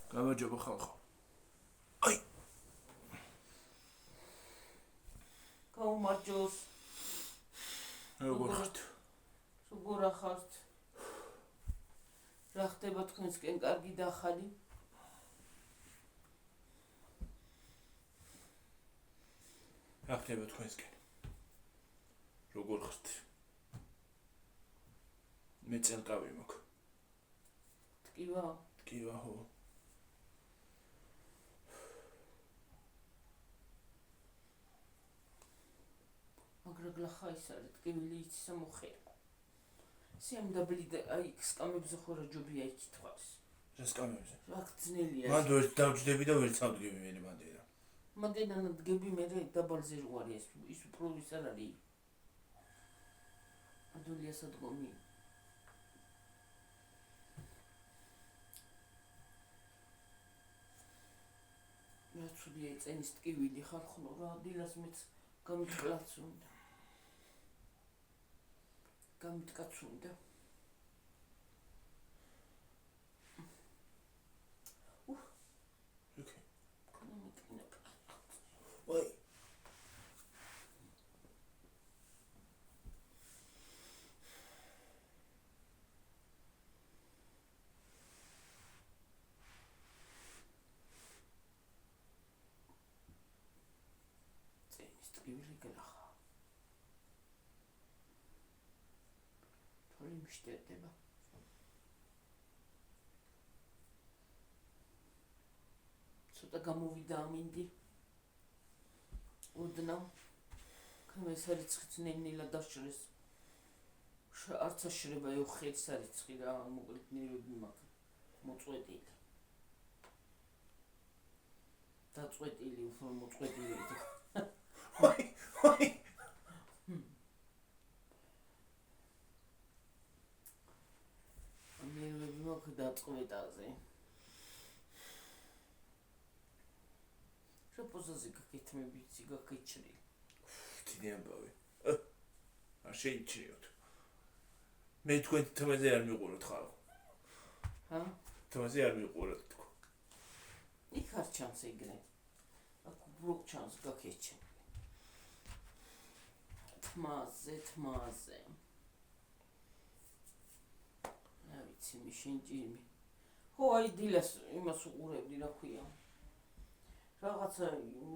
გამარჯობა ხალხო. აი. გაუმარჯოს. როგორ ხართ? როგორ ახართ? რა ხდება თქვენსკენ კარგი და ახალი? რა ხდება თქვენსკენ? როგორ ხართ? მე წელკავი მაქვს. ტკივა? ტკივა ხო. მაგრამ გლახა ის არის ტკივილი იცისა მოხერა. სიამდაბლი და აი სკამებზე ხო რა ჯობია იქ თვალს. რა სკამებზე? რა ძნელია. მანდ ვერ დავჯდები და ვერ წავდგები მე მანდენა. მანდენა დგები მე დაბალზე რო არის ის უფრო ის არ არის. ადულია სადგომი. რა ცუდია წენის ტკივილი ხარ ხოლო რა დილას მეც გამიტკლაც უნდა. გამიტკაც უნდა. ოკეი. ვაი. წენის ტკივილი გლახა. თოლი მიშტერდება. ცოტა გამოვიდა ამინდი. ოდნავ. ქამეს არიცხიც ნელ-ნელა დაშრეს. არც აშრება ეხეც არიცხი რა მოკლედ ნერვები მაქვს. მოწვეტილი. დაწვეტილი უფრო მოწვეტილი. ვაი, ვაი. ნერვები მაქვს დაწვეტაზე. რა პოზაზე გაკეთმები, იცი გაკეჩრილი. დიდი ამბავი. არ შეიჩრიოთ. მე თქვენ თმაზე არ მიყუროთ ხალხო. ჰა? თმაზე არ მიყუროთ თქო. იქ არ ჩანს ეგრე. აქ უფრო ჩანს გაკეჩრილი. თმაზე. რა ვიცი მე შენჭიმი. ხო აი დილას იმას უყურებდი რა ქვია. რაღაცა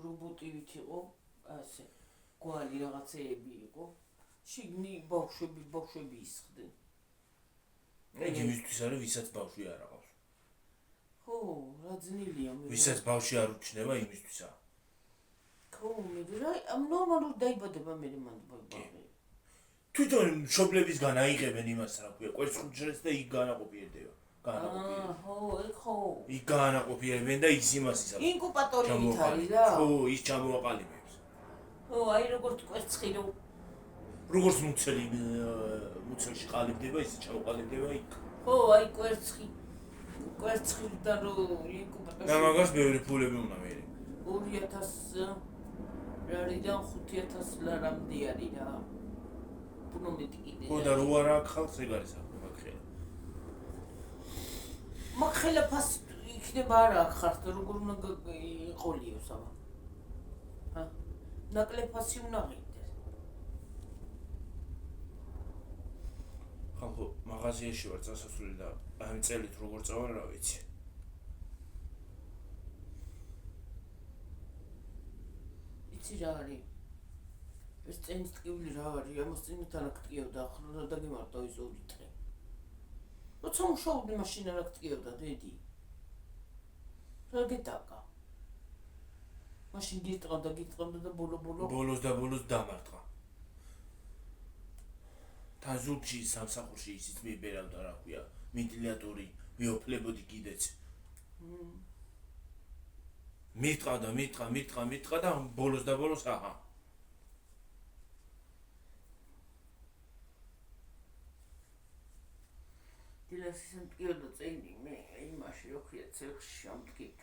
რობოტივით იყო, ასე გვალი რაღაცეები იყო. შიგნი ბავშვები ისხდნენ. ეგ იმისთვის არის, ვისაც ბავშვი არ აქვს. ხო, რა ძნელია მე. ვისაც ბავშვი არ უჩნდება იმისთვისა. ხო, მე რა ნორმალურად დაიბადება მე მანდ ბავშვი. თვითონ მშობლებისგან აიღებენ იმას რა ქვია, კვერცხუჯრედს და იქ განაყოფიერდება. ხო, ხო. იქ განაყოფიერებენ და ის იმას ისა. ინკუბატორით არის რა. ხო, ის ჩამოაყალიბებს. ხო, აი როგორც კვერცხი რო როგორც მუცელში ყალიბდება, ისე ჩამოყალიბდება იქ. ხო, აი კვერცხიდან რო ინკუბატორში. და მაგას ბევრი ფულები უნდა მე. 2000 რარიდან 5000 ლარამდე არის რა. უფრო მეტი კიდე. ხო და რო არა ხალხს ეგ არის ახლა მაგხელა. მაგხელა ფას იქნება არა ხართ როგორ უნდა იყოლიო საბა. ჰა? ნაკლებ ფასი უნდა ღირდეს. ხალხო, მაღაზიაში ვარ წასასვლელი და ამ წელით როგორ წავალ რა ვიცი. იცი რა არის? ეს წენის ტკივილი რა არის? ამას წინთან აქ ტკიოდა, ახლა რა დაგემართა ის 2 დღე. როცა მუშაობდი მაშინ არ აქ ტკიოდა დედი. რა გეტაკა? მაშინ გიტყავდა და ბოლოს დამარტყა. თან ზურგში სამსახურში ისიც მიბერავდა რა ქვია, ვენტილატორი, მიოფლებოდი კიდეც. მიტყა და ბოლოს აჰა. დილას ისე ტკიოდა წელი მე იმაში რა ქვია ცეცხლში ამტკით.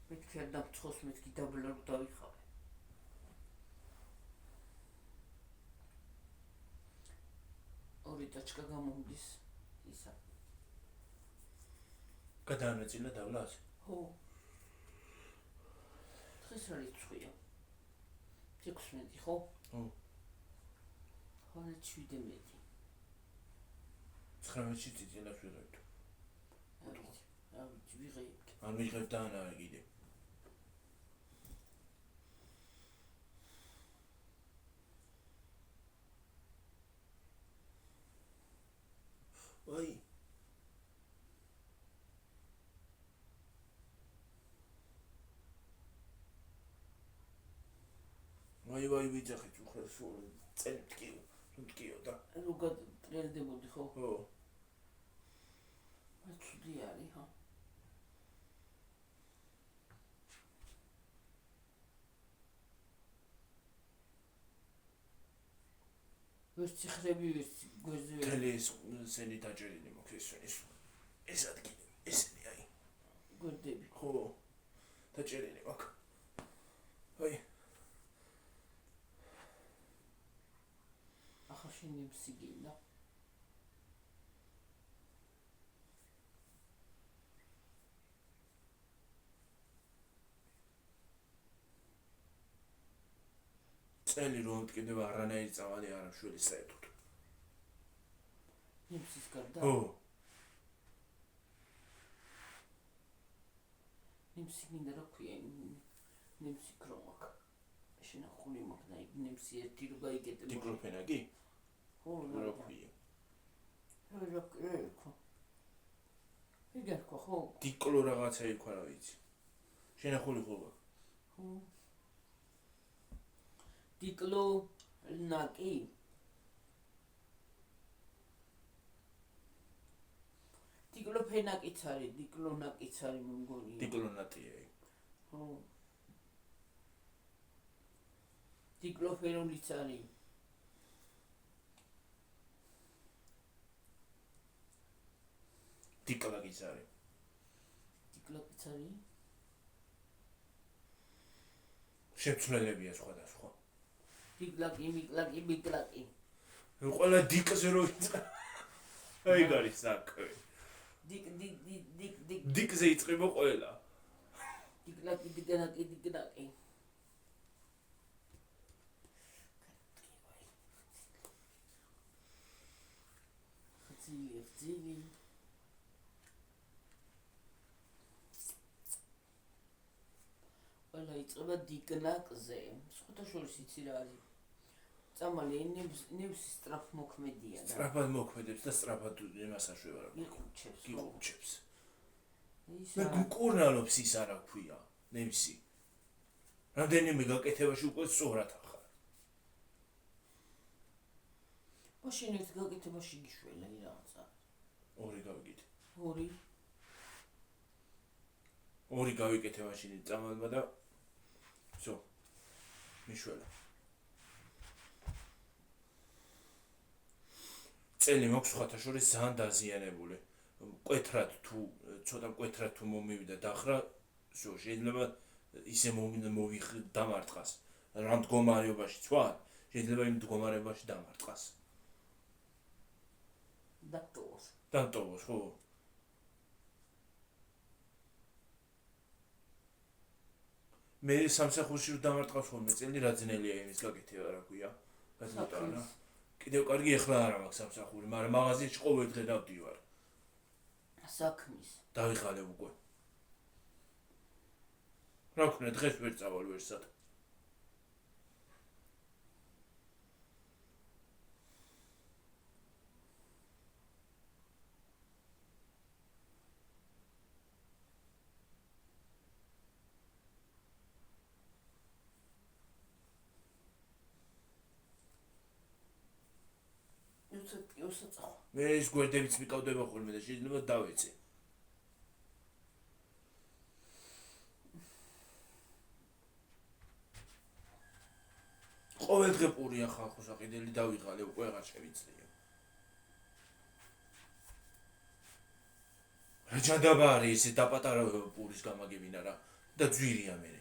მეთქი არ დამწხოს მეთქი დაბლა რო დავიხარე. ორი ტაჩკა გამომდის ისა. გადაანაწილა დაბლას? ხო დღეს რა რიცხვია 16 ხო ხო ხანა 17 19-ში წიწილას ვიღებთ ავიცი ვიღებთ არ ვიღებ და არა კიდე აი ვაი ვიძახეთ უხარ სულ წელი მткиო და როგორ ტრელდებოდი ხო ხო მაცუდი არის ხო ვერც ხრები ვერც გვერდზე თელი სენი დაჭერილი მოქესვენის ეს ადგილი ესენი აი გვერდები ხო დაჭერილი მაქვს აი ახლა შენი მსიგინა წელი რომ მტკიდება არანაირი წავალი არ ამშველი საერთოდ ნემსის გარდა ხო ნემსი მინდა რა ქვია ნემსი ქრომაკ შენახული მაქვს და იქ ნემსი ერთი რო გაიგეთებ დიკლოფენაკი ხო რა ქვია ხო იგერქო ხო დიკლო რაღაცა იქ არა ვიცი შენახული ხო ხო დიკლო ნაკი დიკლოფენაკიც არის დიკლონაკიც არის მგონია დიკლონატია ხო დიკლოფენოლიც არის დიკლაკიც არის დიკლაკიც არის შეცვლებია სხვადასხვა დიკლაკი მიკლაკი ბიკლაკი ყველა დიკზე რო იწყება აი გარის საქმე დიკ დიკზე იწყება ყველა დიკლაკი დიკნაკი ხცილი ყველა იწყება დიკნაკზე სხვათა შორის იცი რა არის წამალი ნევსი სტრაფ მოქმედია და სტრაფად მოქმედებს და სტრაფად იმას აშვება რა გიყუჩებს მე გუკურნალობს ის არა ქვია ნემსი რამდენიმე გაკეთებაში უკვე სწორად ახარ მაშინ ერთ გაკეთებაში გიშველა რაღაცა ორი გავიკეთე ორი გავიკეთე მაშინ წამალმა და всё მიშველა წელი მოქვს ხათა შორის ძალიან დაზიანებული მკვეთრად თუ ცოტა მკვეთრად თუ მომივიდა დახრა всё შეიძლება ისე დამარტყას რა მდგომარეობაში სხვა შეიძლება იმ მდგომარეობაში დამარტყას დატოვოს ხო მე სამსახურში დამარტყავს ხოლმე წელი რა ძნელია იმის გაკეთება რა ქვია გასმოტანა კიდევ კარგი ეხლა არა მაქვს სამსახური მაგრამ მაღაზიაში ყოველ დღე დავდივარ საქმის დავიღალე უკვე რა ქნა დღეს ვერ წავალ ვერსად მე ის გვერდებიც მიკავდება ხოლმე და შეიძლება დავეცე ყოველ დღე პურია ხალხო საყიდელი დავიღალე უკვე აღარ შევიცდია რა ჯანდაბა არის ესე დაპატარა პურის გამაგებინა რა და ძვირია მე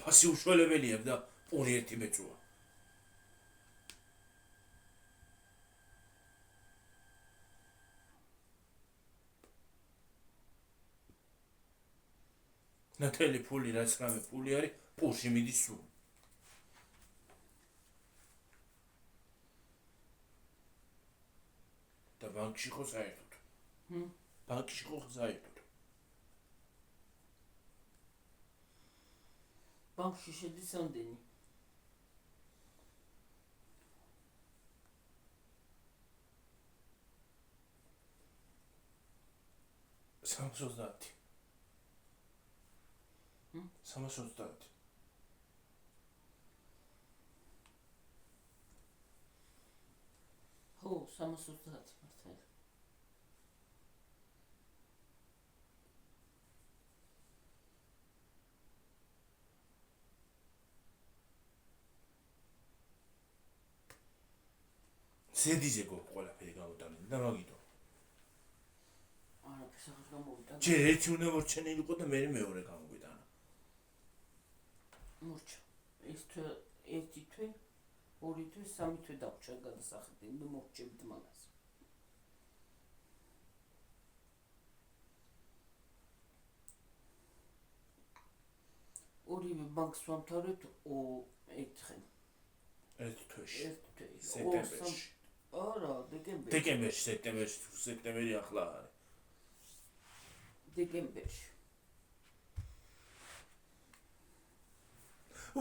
ფასი უშველებელია და პური ერთი მეწუა ნათელი ფული რაც რამე ფული არის პულში მიდის სულ და ბანკში ხო საერთოდ ბანკში ხო საერთოდ ბანკში შედის ამდენი 330 330 ხო 330 მართალია ზედიზე გქონდა ყველაფერი გამოტანილი და მაგითო არაფერს გამოვიტანა ჯერ ერთი უნდა მორჩენილიყო და მე მეორე გამოგვიტანა მორჩა ეს ერთი თვე ორი თვე სამი თვე დაგვჭა გადასახადი მე მორჩებით მაგას ორივე ბანკს ვამთავრებთ ერთხელ ერთ თვეში სექტემბერში არა დეკემბერში სექტემბერი ახლა არის დეკემბერში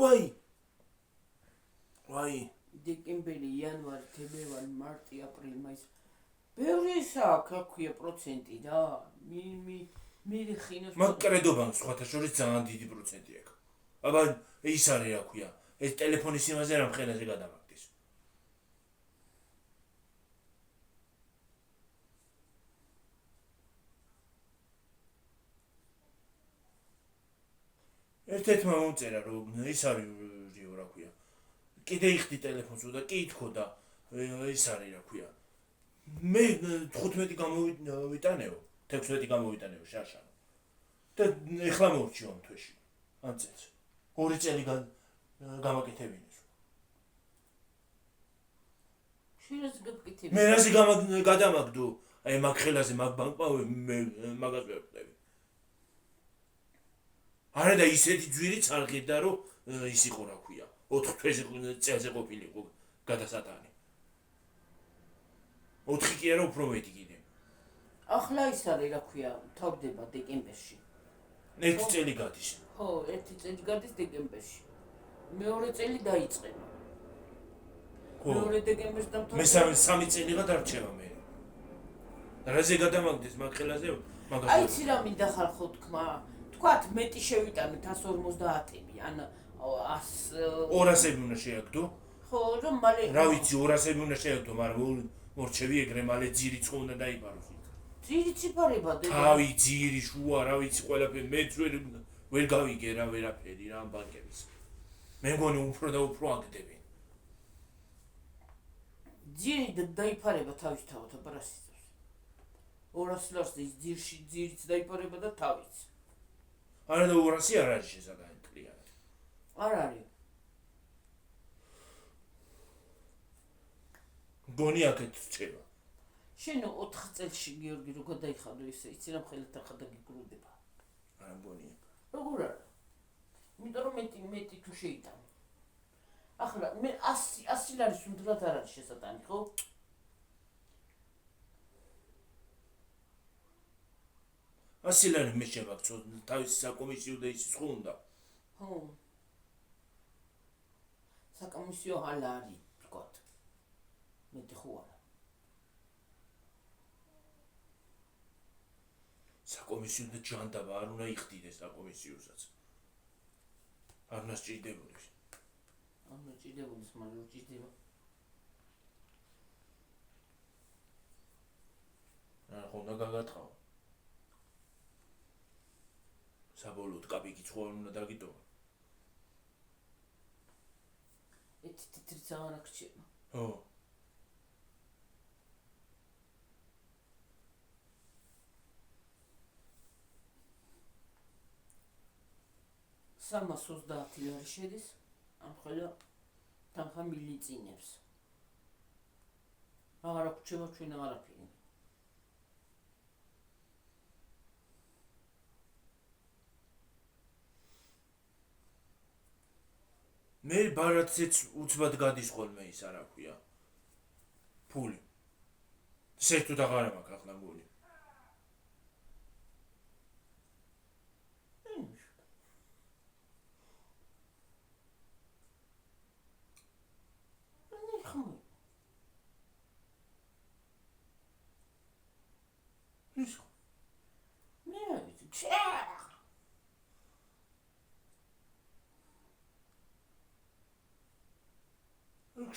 ვაი დეკემბერი იანვარი თებერვალი მარტი აპრილი მაისი ბევრი საქმეა პროცენტი რა მე ხინოს მაგ კრედო ბანკს სხვათა შორის ძალიან დიდი პროცენტი აქვს აბა ის არის რა ქვია ეს ტელეფონის იმაზე რა მხენაზე გადამაგდეს ერთ-ერთმა მომწერა რომ ის არის რა ქვია კიდე იხდი ტელეფონს და კი ითქო და ის არის რა ქვია მე 15 გამოვიტანეო 16 გამოვიტანეო შაშანო და ეხლა მოვჭი ამ თვეში ამ წელს 2 წელი გამაკეთებინეს შეიძლება გაკეთებ მე რაზე გადამაგდო აი მაგ ხელაზე მაგ ბანკპავე მე მაგას ვერ ვხდები არა და ისეთი ძვირიც არ ღირდა რომ ის იყო რა ქვია 4 თვეზე წელზე ყოფილიყო გადასატანი 4 კი არა უფრო მეტი კიდე ახლა ის არის რა ქვია თავდება დეკემბერში 1 წელი გადის ხო 1 წელი გადის დეკემბერში მეორე წელი დაიწყება მეორე დეკემბერში დამთავრდა მესამე 3 წელიღა დარჩება მე რაზე გადამაგდეს მაგ ხელაზე მაგას აი იცი რა მინდა ხალხო თქმა თქვათ მეტი შევიტანეთ 150-ები ან 200-ები უნდა შეაგდო ხო რომ მალე რა ვიცი 200-ები უნდა შეაგდო მაგრამ მორჩევი ეგრე მალე ძირიც ხო უნდა დაიბაროს ძირიც იფარება თავი ძირი შუა რა ვიცი ყველაფერი მეც ვერ გავიგე რა ვერაფერი რა ამ ბანკების მე მგონი უფრო და უფრო აკეთებენ ძირი დაიფარება თავისთავად აბარასიწევს 200 ლარს ის ძირიც დაიფარება და თავიც არა და 200 არ არის შესაძლებელი კლიენტი არ არის გონი აქეთ რჩება შენ 4 წელში გიორგი რო გადაიხადო ისე იცი რა ხელით ახლა დაგიგრუდება არა გონია როგორ არა იმიტომ რომ მეტი თუ შეიტანე ახლა მე 100 ლარის უნდათ არ არის შესატანი ხო 100 ლარი მე შევაქცო თავისი საკომისიო და ის ხო უნდა ხო საკომისიო ჰალა არის ვთქვათ მეტი ხო არა საკომისიო და ჯანდაბა არ უნდა იხდიდეს საკომისიოსაც არ უნდა სჭირდებოდეს მაგრამ ჭირდება რა ხონდა გაგატყავა საბოლოოდ კაპიკი ხო უნდა დაგიტოვა ეთი თეთრი ძალიან აღჭება ხო 330 ლარი შედის ამ ხოლო თანხა მილიწინებს აღარ აღჭება ჩვენ აღარაფერი მე ბარათიც უცბად გადის ხოლმე ის არა ქვია. ფული. საერთოდ აღარ მაქვს ახლა მგონი. ის მე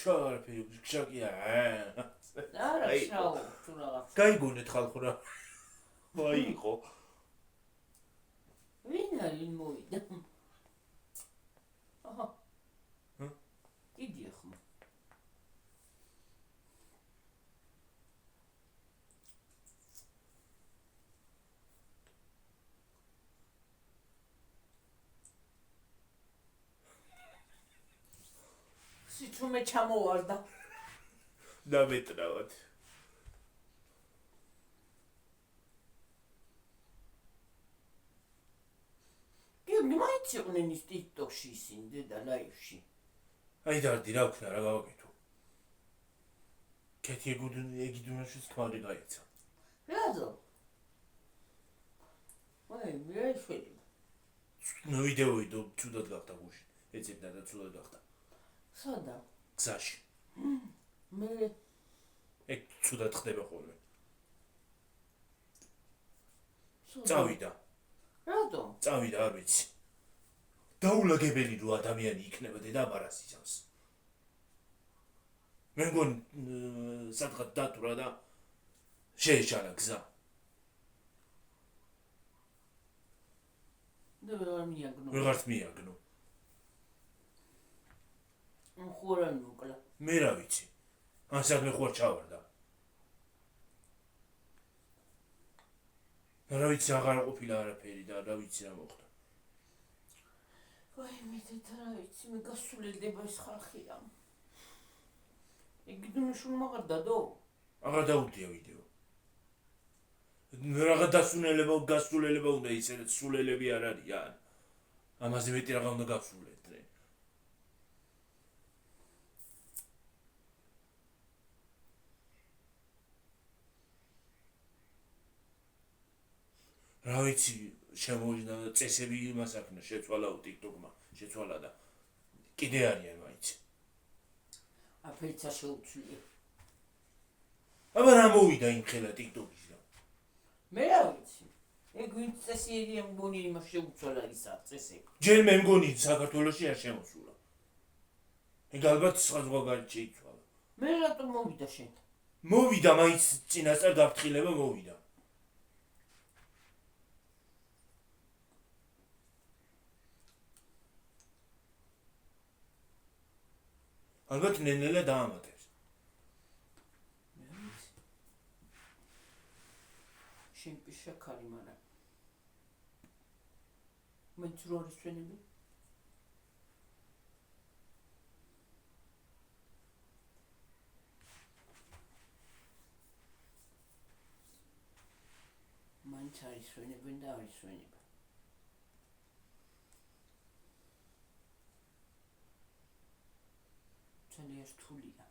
შარფი შაკია. არა შაუ თუ რაღაც. გაიგონეთ ხალხო რა. ვაიყო. ვინ არის მოვიდა? აჰა. იგი ახლა. სიტუმე ჩამოვარდა. დამეტრავად. გიორგი მაინც იყვნენ ის TikTok-ში ისინი დედა ლაივში. აი დარდი რა ვქნა რა გავაკეთო. კეთი ეგიდუნაშიც თვალი გაიცა. რაზო? აი მე შველი. ნუ ვიდეოიდო ცუდად გახდა გუში. ეცებდა და ცუდად გახდა. სადა? გზაში. მე ეგ ცუდად ხდება ხოლმე. სადა? წავიდა. რატომ? წავიდა არ ვიცი. დაულაგებელი რო ადამიანი იქნება დედაბარას იცავს. მე მგონი სადღაც დათვრა და შეეჩარა გზა. და ვერ მიაგნო. ვეღარც მიაგნო. ხორან მოკლა. მე რა ვიცი. ან სადმე ხوار ჩავარდა. რა ვიცი აღარ ყოფილა არაფერი და რა ვიცი რა მოხდა. ვაი მე რა ვიცი მე გასულელდება ეს ხალხია. ეგიდუნაშულ მაგარ დადო? აღარ დაუდია ვიდეო. რაღა დასუნელება გასულელება უნდა ისედაც სულელები არ არიან. ამაზე მეტი რაღა უნდა გასულეთ. რა ვიცი შემოვიდა და წესები იმას აქნა შეცვალაო TikTok-მა შეცვალა და კიდე არიან მაინც. აფერცა შეუცვლია. აბა რა მოვიდა იმ ხელა TikTok-ის რა. მე რა ვიცი. ეგ ვინც წესიერია მგონი იმას შეუცვალა ისა წესები. ჯერ მე მგონი საქართველოში არ შემოსულა. ეგ ალბათ სხვაგან შეიცვალა. მე რატომ მოვიდა შენ? მოვიდა მაინც წინასწარ გაფრთხილება მოვიდა. ალბათ ნენელა დაამატებს. შენ პიშაქარი მარა. მეც რო არის ჩვენები? მაინც არის ჩვენებენ და არის ჩვენება. ძალიან რთულია.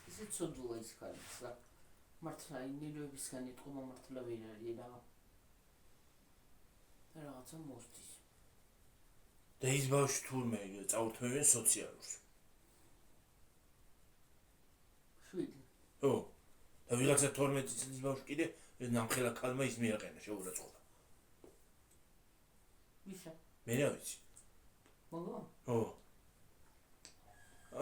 ისე ცოდუა ის ხალხს რა. მართლა ინერვებისგან იტყობა მართლა ვერ არის რა. და რაღაცა მოსდის. და ის ბავშვი თურმე წაურთმევენ სოციალურს. შვიდი. ო, და ვიღაცა 12 წლის ბავშვი კიდე ნამხელა ქალმა ის მიაყენა შეურაცხყოფა. ვისა? მე რა ვიცი. მოგო? ო.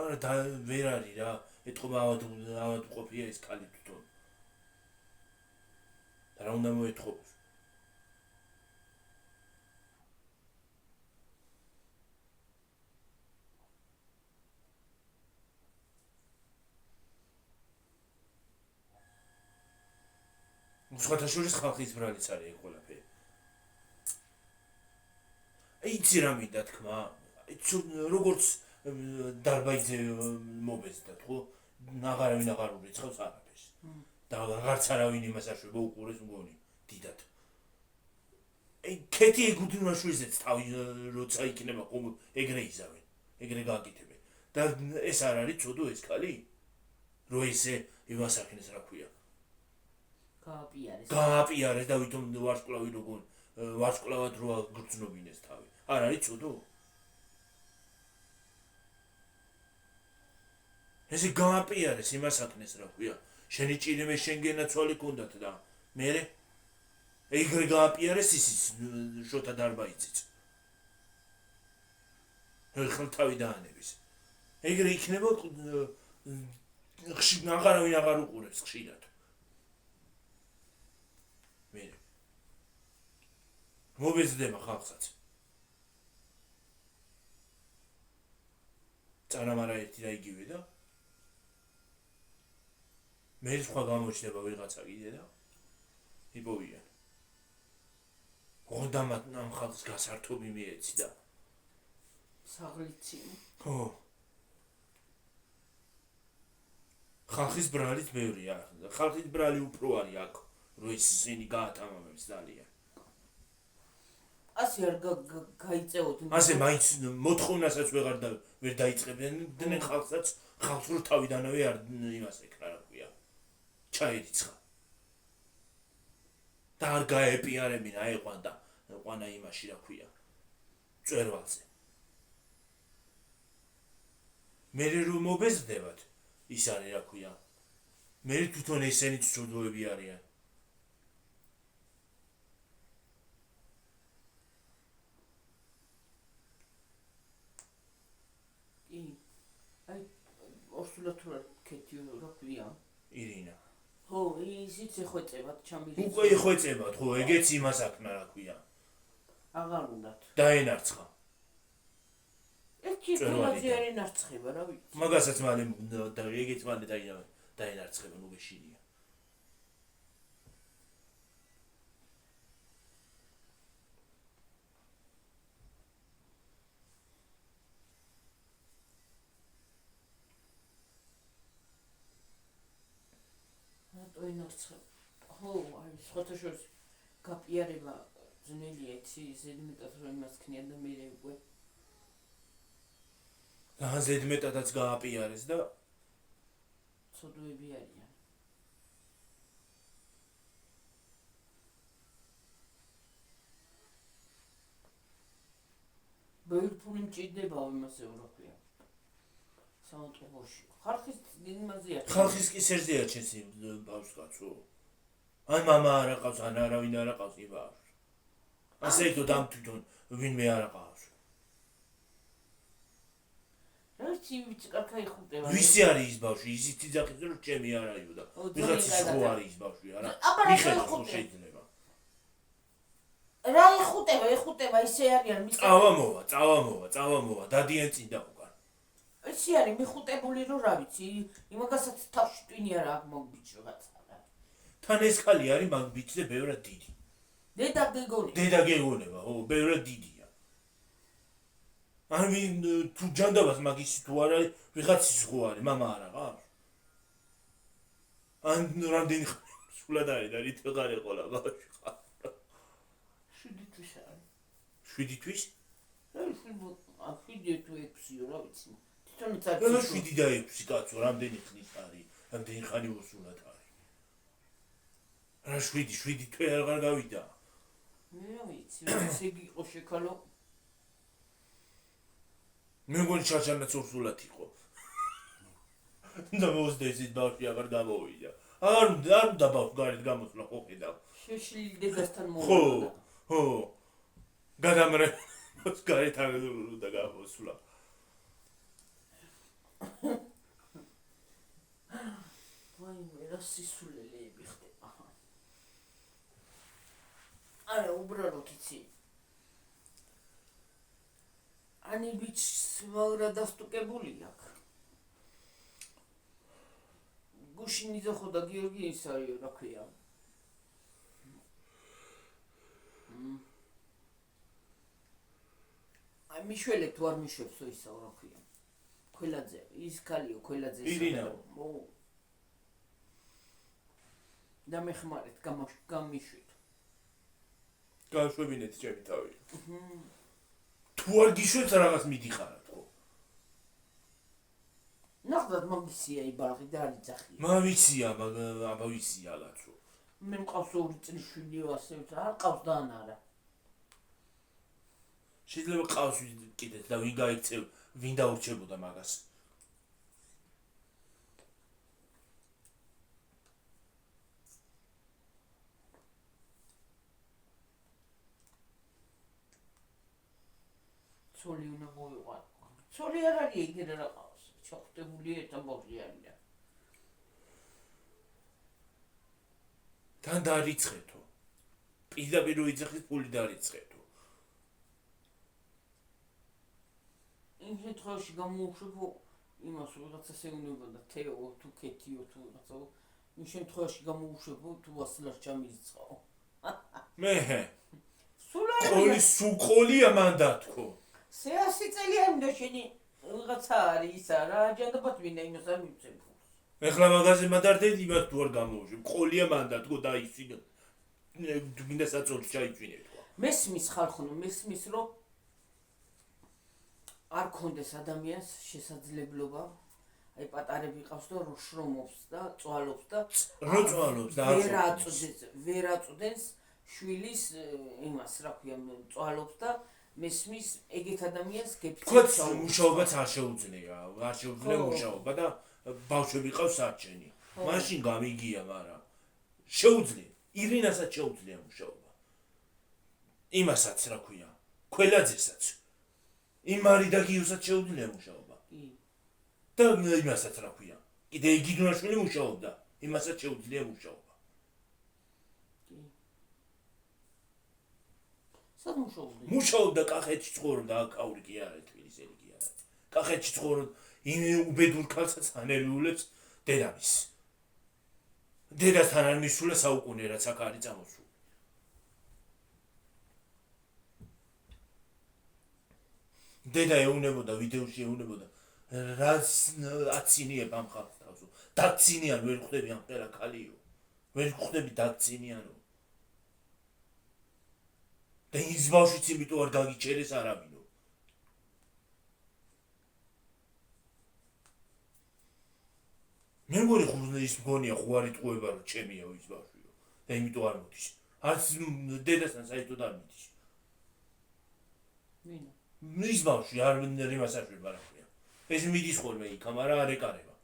არა და ვერ არის რა. ეთყობა ავად ყოფია ეს ქალი თვითონ. და რა უნდა მოეთხოვოს? სხვათაშორის ხალხის ბრალიც არის ეგ ყველაფერი. იცი რა მინდა თქმა, როგორც დარბაიძე მობეზდათ, ხო? აღარავინ აღარ ურიცხავს არაფერს. და აღარც არავინ იმას აშვება უყურეს მგონი, დიდად. ქეთი ეგუდინაშვილზეც თავი როცა იქნება ყო ეგრე იზავენ, ეგრე გააკეთებენ. და ეს არ არის ცოდო ეს ქალი? რო ესე იმას აქნეს რა ქვია? გააპიარეს და ვითომ ვარსკვლავი როგორ ვარსკვლავად რო გრძნობინეს თავი. არ არის ცოდო? ესე გააპიარეს იმას აქნეს რა ქვია? შენი ჭირიმე შენგენა ცვალი კონდათ და მერე ეგრე გააპიარეს ისიც შოთა დარბაიძეც. ხელ თავი დაანების. ეგრე იქნება აღარავინ აღარ უყურებს ხშირად. მერე მობეზდება ხალხსაც. წარამარა ერთი და იგივე და მე სხვა გამოჩნდება ვიღაცა კიდე და იპოვიან. ხოდამათ ამ ხალხს გასართობი მიეცი და საღლიცი. ხო. ხალხის ბრალით მეორია. ხალხის ბრალი უფრო არის აქ, რო ისინი გაატამამებს ძალიან. ასე არ გაიწეოთ. ასე მაინც მოთხოვნასაც ვერ დაიწყებდნენ ხალხსაც, ხალხს რო თავიდანვე არ იმას ეკრა რა ქვია. ჩაერიცხა. და არ გაეპიარებინა ეყვანა იმაში რა ქვია. წვერვალზე. მერე რომ მობეზდებათ, ის არის რა ქვია. მერე თვითონ ესენიც ცოდოები არიან. აი ორსულად რა ქეთი რა ქვია? ირინა. ხო, ისიც ეხვეწებათ ჩამილი. უკვე ეხვეწებათ, ხო, ეგეც იმას აქნა რა ქვია. აღარ უნდათ. დაენარცხა. ერთი ყველაზე არ ენარცხება, რა ვიცი. მაგასაც მალე და ეგეც მალე დაენარცხება, ნუ გეშინია. ხო, აი სხვათა შორის გაპიარება ძნელია, იცი, ზედმეტად რომ იმას ქნიან და მერე უკვე რა ზედმეტადაც გააპიარეს და ცოდოები არიან. ბევრი ფული მჭირდება იმასე რა ქვია. სამწყობოში. ხალხის იმაზეა. ხალხის კი სერზე აჩენს ბავშვს კაცო. ან მამა არ აყავს, ან არავინ არ აყავს იმ ბავშვს. ასე ითო დამ თვითონ ვინმე არ აყავს. რა ვიცი, კარგა იხუტება. ვისი არის ის ბავშვი? ისიც იძახის რომ ჩემი არ არისო და ვიღაცის ხო არის ის ბავშვი, არა? მიხედავს რომ შეიძლება. რა ეხუტება, ისე არიან მის. წავა მოვა, დადიან წინ და უკან. ისე არის მიხუტებული რომ რა ვიცი, იმაგასაც თავში ტვინი არა აქ მოგბიჭო რაცა. თან ეს ხალი არის მაგ ბიჭზე ბევრად დიდი. დედა გეგონება, ხო, ბევრად დიდია. ან თუ ჯანდაბას მაგისი თუ არ არის, ვიღაცის ხო არის, მამა არ აყავს. ან რამდენი სულად არის და რით ვეღარ ეყოლა ბავშვი ხარ. 7 თვის არის. 7 თვის? რა 7 თუ 6-ი რა ვიცი. თვითონაც არ ვიცი. 7 და 6 კაცო, რამდენი ხნის არის, რამდენი ხანი მოსულად არის. რა 7 თვე აღარ გავიდა. მე რა ვიცი, ეს იგი იყო შეკალო. მე მგონი ჩარჩანაც ორსულად იყო. და მოსდეცით ბავშვი აღარ გამოვიდა. არ უნდა ბავშვი გარეთ გამოსვლა ხო ხედავ. შეშლილი დეგასთან მოვიდა. ხო. გადამრე გარეთ არ უნდა გამოსვლა. ვაიმე, რა სისულელეები ხდება. არა, უბრალოდ იცი. ანი ბიჭს მაგრა დასტუკებული აქ. გუშინი ზოხო და გიორგი ის არის, რა ქვია. აი მიშველე თუ არ მიშვებსო ისაო, რა ქვია. Queladze, is Kalio, Queladze. Irina. და მე ხმარეთ გამიშვით. გაშვებინეთ ჩემი თავი. თუ არ გიშვებთ რაღაც მიდიხარად ხო? ნახდათ მაგისია იბარღი და არ იძახია. მამიცია, აბა ვიცია ლაცო. მე მყავს 2 წლის შვილიო ასე არ ყავს და არა. შეიძლება ყავს კიდეც და ვინ გაიქცევ, ვინ დაურჩებოდა მაგას. ცოლი უნდა მოვიყვა. ცოლი არ არის ეგრე რა ყავს. ჩახტებული ერთ ამბავში არია. თან დარიცხეთო. პირდაპირ უიძახით ფული დარიცხეთო. იმ შემთხვევაში გამოუშვებო იმას ვიღაცა შეუნებოდა თეო თუ კეთიო თუ რაღაცა. იმ შემთხვევაში გამოუშვებო თუ ვასილას ჩამირიცხაო. მე სულ ყოლის სულყოლია მანდათქო. სეასი წელიანი და შენი ვიღაცა არის ისა რა აჯანდაბად ვინდა იმას არ მივცემ. ეხლა მაგაზე მადარდები იმას თუ არ გამოუშვებ. ყოლია მანდათქო და ისინი გინდა საწოლს ჩაიჭვინეთ ხო. მესმის ხალხო, მესმის რომ არ კონდეს ადამიანს შესაძლებლობა აი პატარები ყავს და რო შრომობს და წვალობს და რო წვალობს და ვერ აწვდენს შვილის იმას რა ქვია წვალობს და მესმის ეგეთ ადამიანს გეფიცებს მუშაობაც არ შეუძლია მუშაობა და ბავშვები ყავს საჩენი მაშინ გამიგია მაგრამ შეუძლია ირინასაც შეუძლია მუშაობა იმასაც რა ქვია ქველაძესაც იმარი და გიუსაც შეუძლია მუშაობა და იმასაც რა ქვია კიდე იგიდუნაშვილი მუშაობდა იმასაც შეუძლია მუშაობა მუშაობდა კახეთში ცხოვრობდა აკაური კი არა თბილისელი კი არა კახეთში ცხოვრობდა იმ უბედურ ქალსაც ანერვიულებს დედამის დედასთან არ მისულა საუკუნე რაც აქ არის წამოსული დედა ეუნებოდა ვიდეოში ეუნებოდა რაც აცინიებ ამ ხალხს თავსო დაცინიან ვერ ხვდები ამ ყველა ქალიო ვერ ხვდები დაცინიანო და ის ბავშვიც იმიტომ არ გაგიჩერეს არავინო მე მგონი ხუზნა ის მგონია ხუარი ტყუება რომ ჩემია ის ბავშვიო და იმიტომ არ მოდის არც დედასთან საერთოდ არ მიდის მინა ის ბავშვი არ რიმას აშვება რა ქვია ეს მიდის ხოლმე იქ მაგრამ არ ეკარება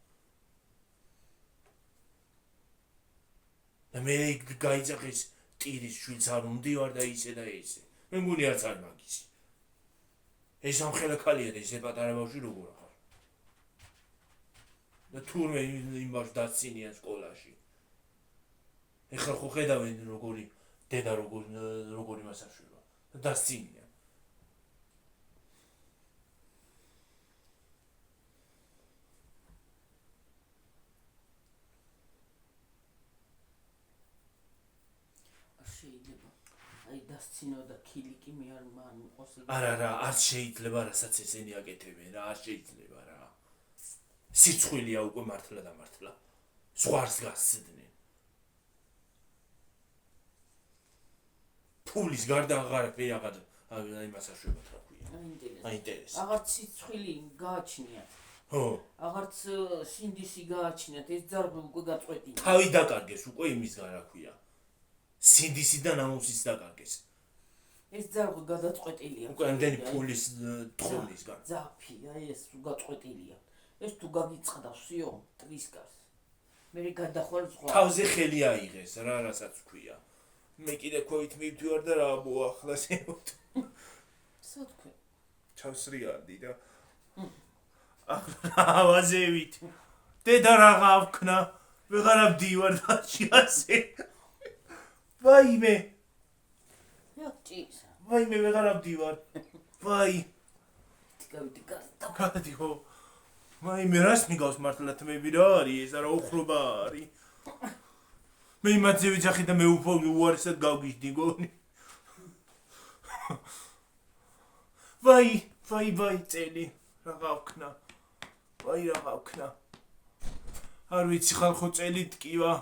და მე გაიძახეს ტირის შვილს არ უნდივარ და ისე და ისე მე მგონი არც არ მაგისი ეს ამხელა ქალია და ისე პატარა ბავშვი როგორ ახარ და თურმე იმ ბავშვს დაცინიან სკოლაში ეხლა ხო ხედავენ როგორი დედა როგორი მას აშვება და დაცინიან დასცინო და ქილიკი მე არ მიყოს არა არ შეიძლება რასაც ესენი აკეთებენ რა არ შეიძლება რა სიცხვილია უკვე მართლა და მართლა ზღვარს გასცდნენ ფულის გარდა აღარაფერი აღარ იმას აშვებათ რა ქვია აინტერესებს აღარც სიცხვილი გააჩნიათ ხო აღარც სინდისი გააჩნიათ ეს ძარღვი უკვე გაწყვეტილი თავი დაკარგეს უკვე იმის რა ქვია სინდისი და ნამუსის დაკარგეს ეს ძარღვი გადაწყვეტილია უკვე ამდენი ფულის თხოვნისგან ძაფია ეს გაწყვეტილია ეს თუ გაგიწყდავსიო ტრისკარს მე გადახვალ სხვა თავზე ხელი აიღეს რა რასაც ქვია მე კიდე ქვევით მივდივარ და რა მოახლას ემოთ სათქვი ჩავსრიალდი და ავაზევით დედა რაღა ავქნა ვეღარ ავდივარ და შეასე ვაიმე იოჭის ვაიმე ვეღარ ავდივარ ვაი ტიკავი გადიო ვაიმე რას მიგავს მართლა თმები რა არის ეს არა უხრობა არის მე იმათზე ვიძახი და მე უარესად გავგიჟდი გონი ვაი წელი რაღა ვქნა ვაი რა გავქნა. არ ვიცი ხალხო წელი ტკივა.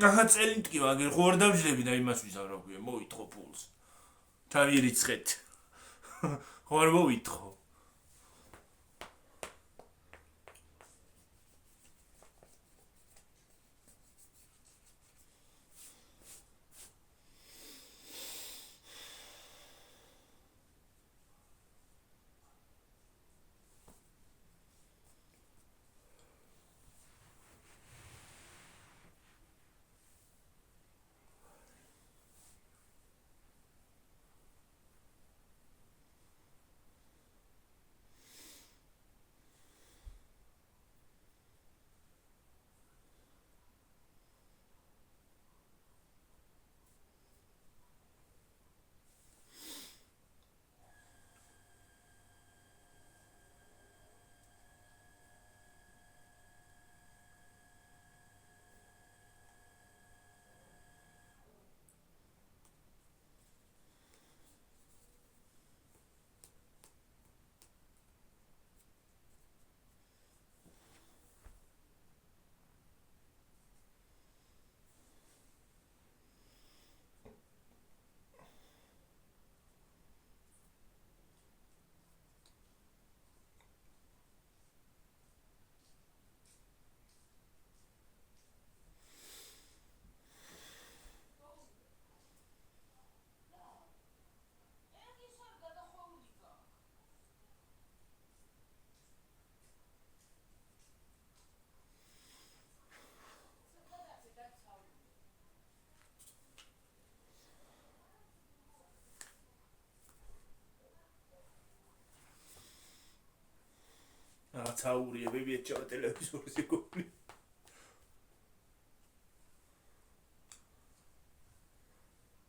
ახლა წელი ტკივა, აგერ ხო არ დავжлები და იმას ვიზარაგვია, მოვითხოვ ფულს. თავი რიცხეთ. ხო არ მოვითხოვ. Racauri, avevi acceso televisore secondi.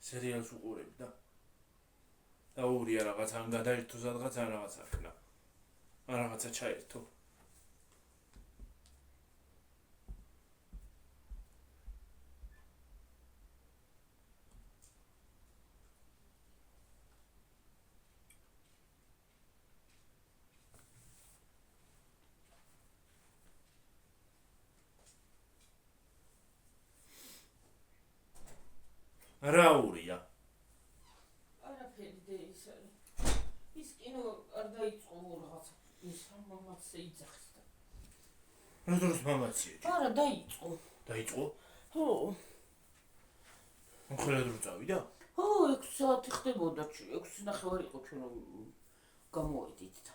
Serial უყურებ და დაურია რაღაცა ან გადაერთო სადღაც ან რაღაცა ხნა. ან რაღაცა ჩაერთო. რაურია. არაფერი და ის არის. ის კინო არ დაიწყო რაღაცა. ის მამაცი იძახს და. რა დროს მამაცია? არა დაიწყო. დაიწყო? ხო. ხოლმე დრო წავიდა? ხო, 6 საათი ხდებოდა, 6:30 იყო ჩვენ გამოვედით და.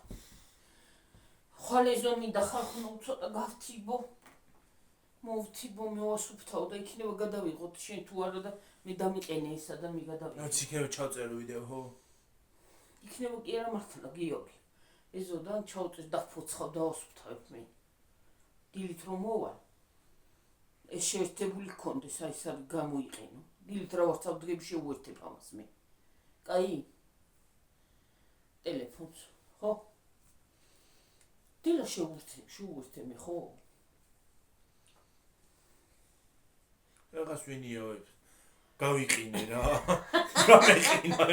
ხვალე ზომი და ხალხო ცოტა გავთიბო. მოვთიბო მოვასუფთავ და იქნება გადავიღოთ შენ თუ არა და მე დამიყენე ისა და მე გადავიღე. რაც იქნება ჩავწერო ვიდეო, ხო? იქნება კი არა მართლა გიორგი. ეზოდან ჩავწერ დაფოცხავ დავასუფთავებ მე. დილით რომ მოვალ. ეს შეერთებული გქონდეს, აი ეს არის გამოიყენო. დილით რა ვარ წავდგები შეუერთებ ამას მე. კაი? ტელეფონს, ხო? დილა შეუერთე მე, ხო? რაღაც ვინია გავიყინე რა. გამეყინა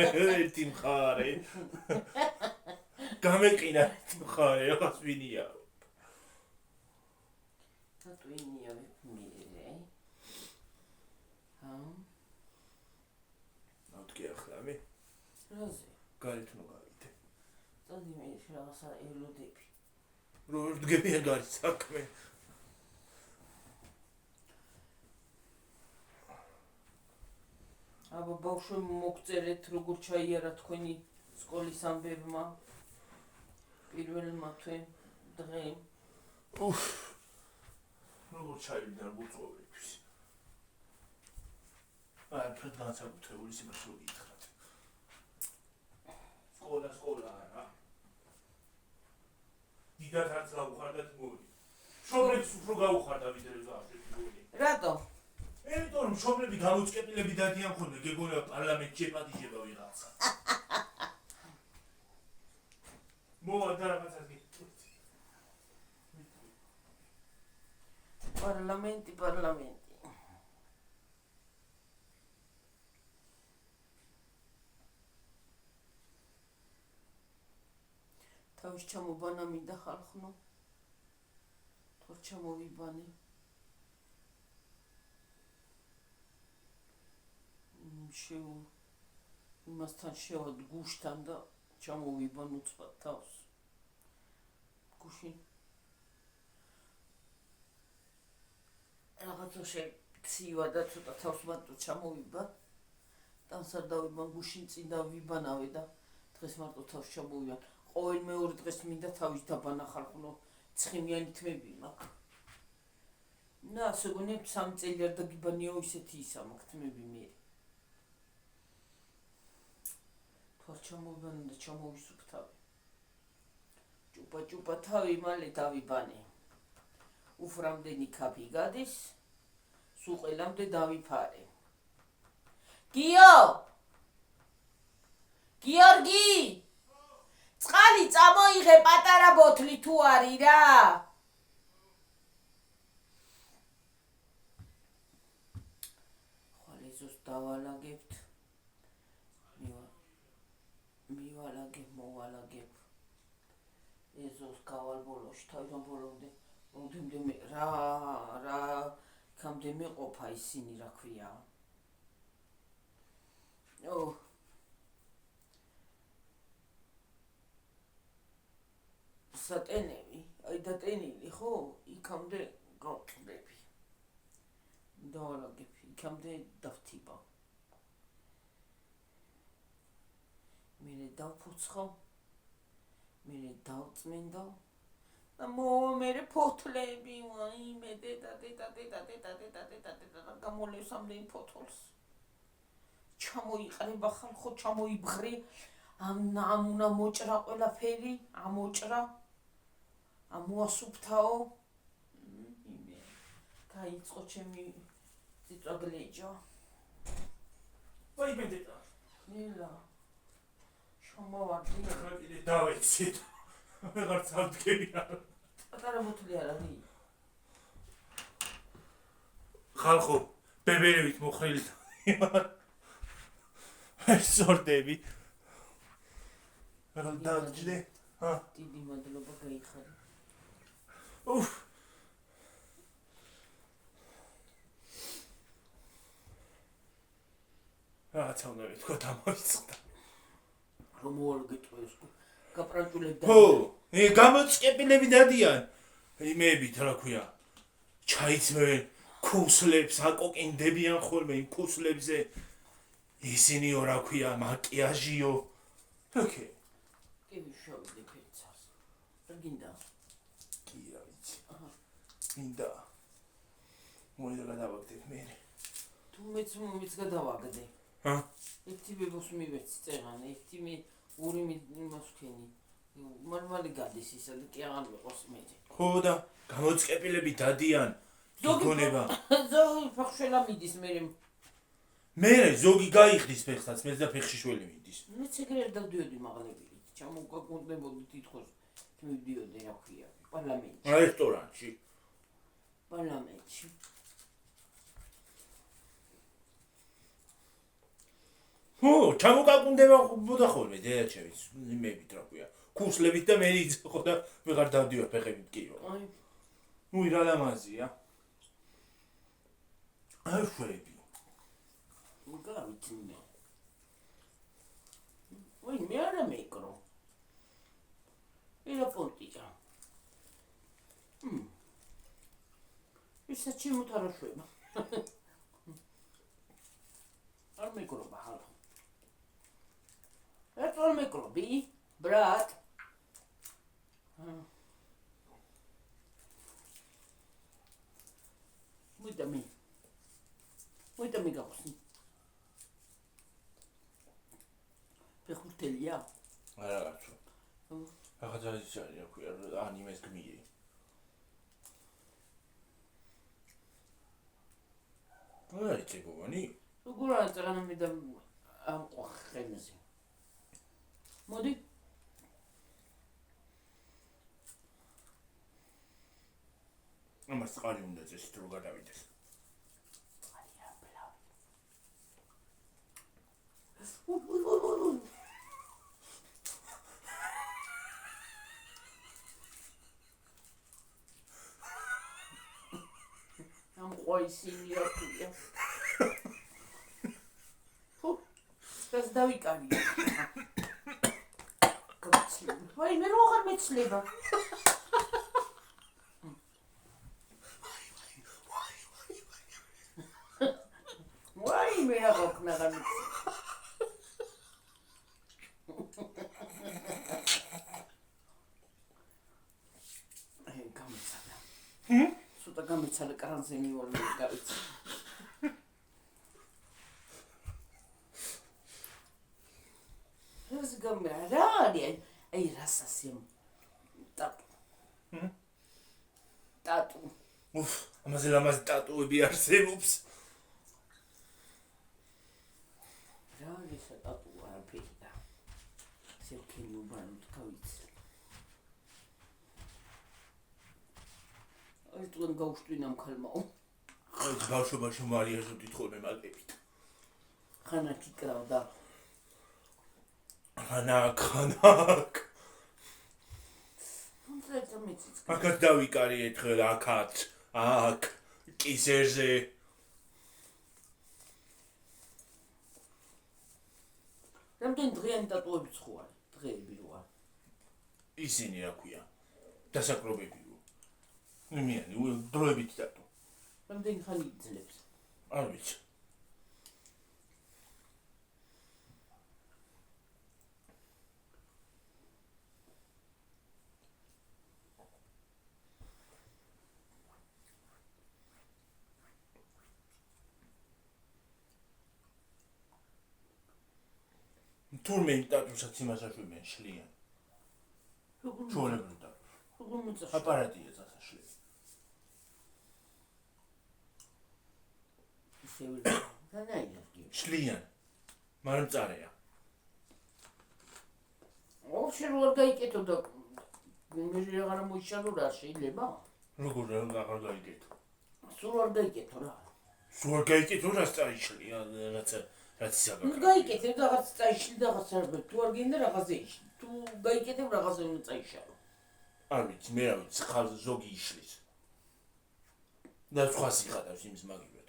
ერთი მხარე. გამეყინა ერთი მხარე, რაღაც ვინია. Tatuinja მიერე. ნავთქი ახლა მე. რაზე? გარეთ ნუ გავიდე. წადი მე რაღაცა ელოდები. რო დგები გარეთ საქმე. აბა ბავშვი მოგწერეთ როგორ ჩაიარა თქვენი სკოლის ამბებმა პირველმა თვე დღე. როგორ ჩაივიდა გუწოვებს. აი პრედგანსაკუთრებული სიმართლე გითხრათ. სკოლა რა. დიდად არც გაუხარდათ მოვი. შობლებს უფრო გაუხარდა ვიდრე ზაშვით მოვი. რატო? იმიტომ რომ შობლები გამოწკეპილები დადიან ხოლმე გეგონა პარლამენტში ეპატიჟება ვიღაცა. მოვა და რაღაცას გითხრით. პარლამენტი. თავის ჩამობანა მინდა ხალხნო. თორ ჩამოვიბანე. იმასთან შევად გუშთან და ჩამოვიბან უცბად თავს. გუში რაღაცა შეცივა და ცოტა თავს მარტო ჩამოვიბან. დამსარდავებან გუშინ წინ დავიბანავე და დღეს მარტო თავს ჩამოვიბან. ყოველ მეორე დღეს მინდა თავის დაბანა ხალხნო. ცხიმიანი თმები მაქვს. და ასე გონია 3 წელი არ დაგიბანიო ისეთი ისა მაქვს თმები მე. თავს ჩამოვიბან და ჩამოვისუფ თავი. ჭუპა თავი მალე დავიბანე. უფრამდენი ქაფი გადის. სულ ყველამდე დავიფარე. გიორგი! წყალი წამოიღე პატარა ბოთლი თუ არის რა. ხვალ ეზოს დავალაგებთ. მოვალაგებ. ეზოს გავალ ბოლოში თავიდან ბოლომდე. ოდემდე მე რა იქამდე მეყოფა ისინი რა ქვია. სატენები, აი დატენილი ხო? იქამდე გავყდები. დავალაგებ, იქამდე დავთიბა. მე დავფუცხო. მე დავწმენდა. და მე ფოთლები, ვაიმე დედა გამოლევსამდე იმ ფოთოლს. ჩამოიყრება ხალხო, ჩამოიბღრი. ამუნა მოჭრა ყველაფერი, ამოჭრა. ამოასუფთაო. დაიწყო ჩემი წიწვაგლეჯო. ვაიმე დედა. მილა. შომავარდი. კიდე დავეცით. ვეღარ წავდგები არა. პატარა ბოთლი არ არის. ხალხო, ბებერევით მოხრილი. სორდები. რა დაჯდე? დიდი მადლობა გაიხარე. უფ. რაცა უნდა ვთქვა დამოიწყდა. რომ მოალგეთოს გაპრანჭულებდა. ხო, გამოწყებილები დადიან. იმეებით რა ქვია. ჩაიცმევენ ქუსლებს, აკოკინდებიან ხოლმე იმ ქუსლებზე. ისინიო რა ქვია, მაკიაჟიო. ოკე. კი შევიდე ფიცას. რა გინდა? კი რა ვიცი. გინდა. მოიდა გადავაგდებ მე. თუ მეც გადავაგდე. ერთი ბებოს მივეცი წერან, ერთი მე ორი მოსქენი. მარმალი გადის ისა და კი აღარ მეყოს მე. ხო და გამოწყებილები დადიან. გონება. ზოგი ფეხშველა მიდის მე ზოგი გაიხდის ფეხსაც, მე და ფეხში შველი მიდის. მეც ეგრე არ დავდიოდი მაღლებელით. ჩამოგაგონდებოდი თითქოს მივდიოდი რა ქვია, პარლამენტში. რესტორანში. პარლამენტში. ხო, ჩამოგაგონდებოდა ხოლმე დედაჩემის იმებით რა ქვია. ქუსლებით და მე იწხო და ვეღარ დავდივარ ფეხებით კი. აი. ნუ რა ლამაზია. აი შვები. მოგავიძინე. ვაი, მე არა მეკრო. ელა პონტია. ისა ჩემოთ არა შვება. არ მეკრობა ხალხო. ერთვარ მეკრობი, ბრატ. მოიდა მე გახსნი. ფეხბურთელია? არა გაცო. ახლა ის არის რა ქვია, ანიმეს გმირი. არა იცებოვანი? როგორ არ წაღანამი და ამ ყახენზე. მოდი. ამას წყალი უნდა წესით რო გადავიდეს. წყალია ბლავი. იყო ისინი რა ქვია. ხო, ეს დავიკარია. ვაი, მე რო აღარ მეცლება. ვაი, მე რა გქნა გამიცი. გამიცადა. სულ გამიცადა კრანზე მივოლე გავიცი. ეს გამარა აი რასასი ტატუ. ტატუ. უფ, ამაზე ლამაზი ტატუები არსებობს. რა ის ტატუ არაფერი და სერქენი უბანოთ გავიცი. აი თუ გავშტვინამ ხალმაო. აი ბავშვობაში მარიაჟოდით ხოლმე მაგებით. ხანა კიკრავდა. ხანაკ. კონკრეტულად მეციც. აქაც დავიკარიეთ ხოლ აქაც. აქ კისერზე. რამდენი დღიანი ტატუები ცხوارი? დღეები როა. ისინი რა ქვია? დასაკრობები. იმიანი, დროებით დატო. რამდენი ხანი იძლებს? არ ვიცი. თურმე ტატუსაც იმას აშვებენ შლიან. ჩოლებენ ტატუს. როგორ მოწაშ? აპარატია წასაშლელი. შლიან. მაგრამ წარეა. ოღონდ რო არ გაიკეთო და მე აღარ მოიშალო რა შეიძლება? როგორ აღარ გაიგეთო? სულ არ გაიკეთო რა. სულ არ გაიგეთო რა წაიშლია რაც ნუ გაიკეთე რაღაც წაიშლი და რაღაც არ თუ არ გინდა რაღაცა იშლი. თუ გაიკეთებ რაღაცა უნდა წაიშალო. არ ვიცი, მე რა ვიცი, ხალხ ზოგი იშლის. და სხვა სიხადავს იმის მაგივრად.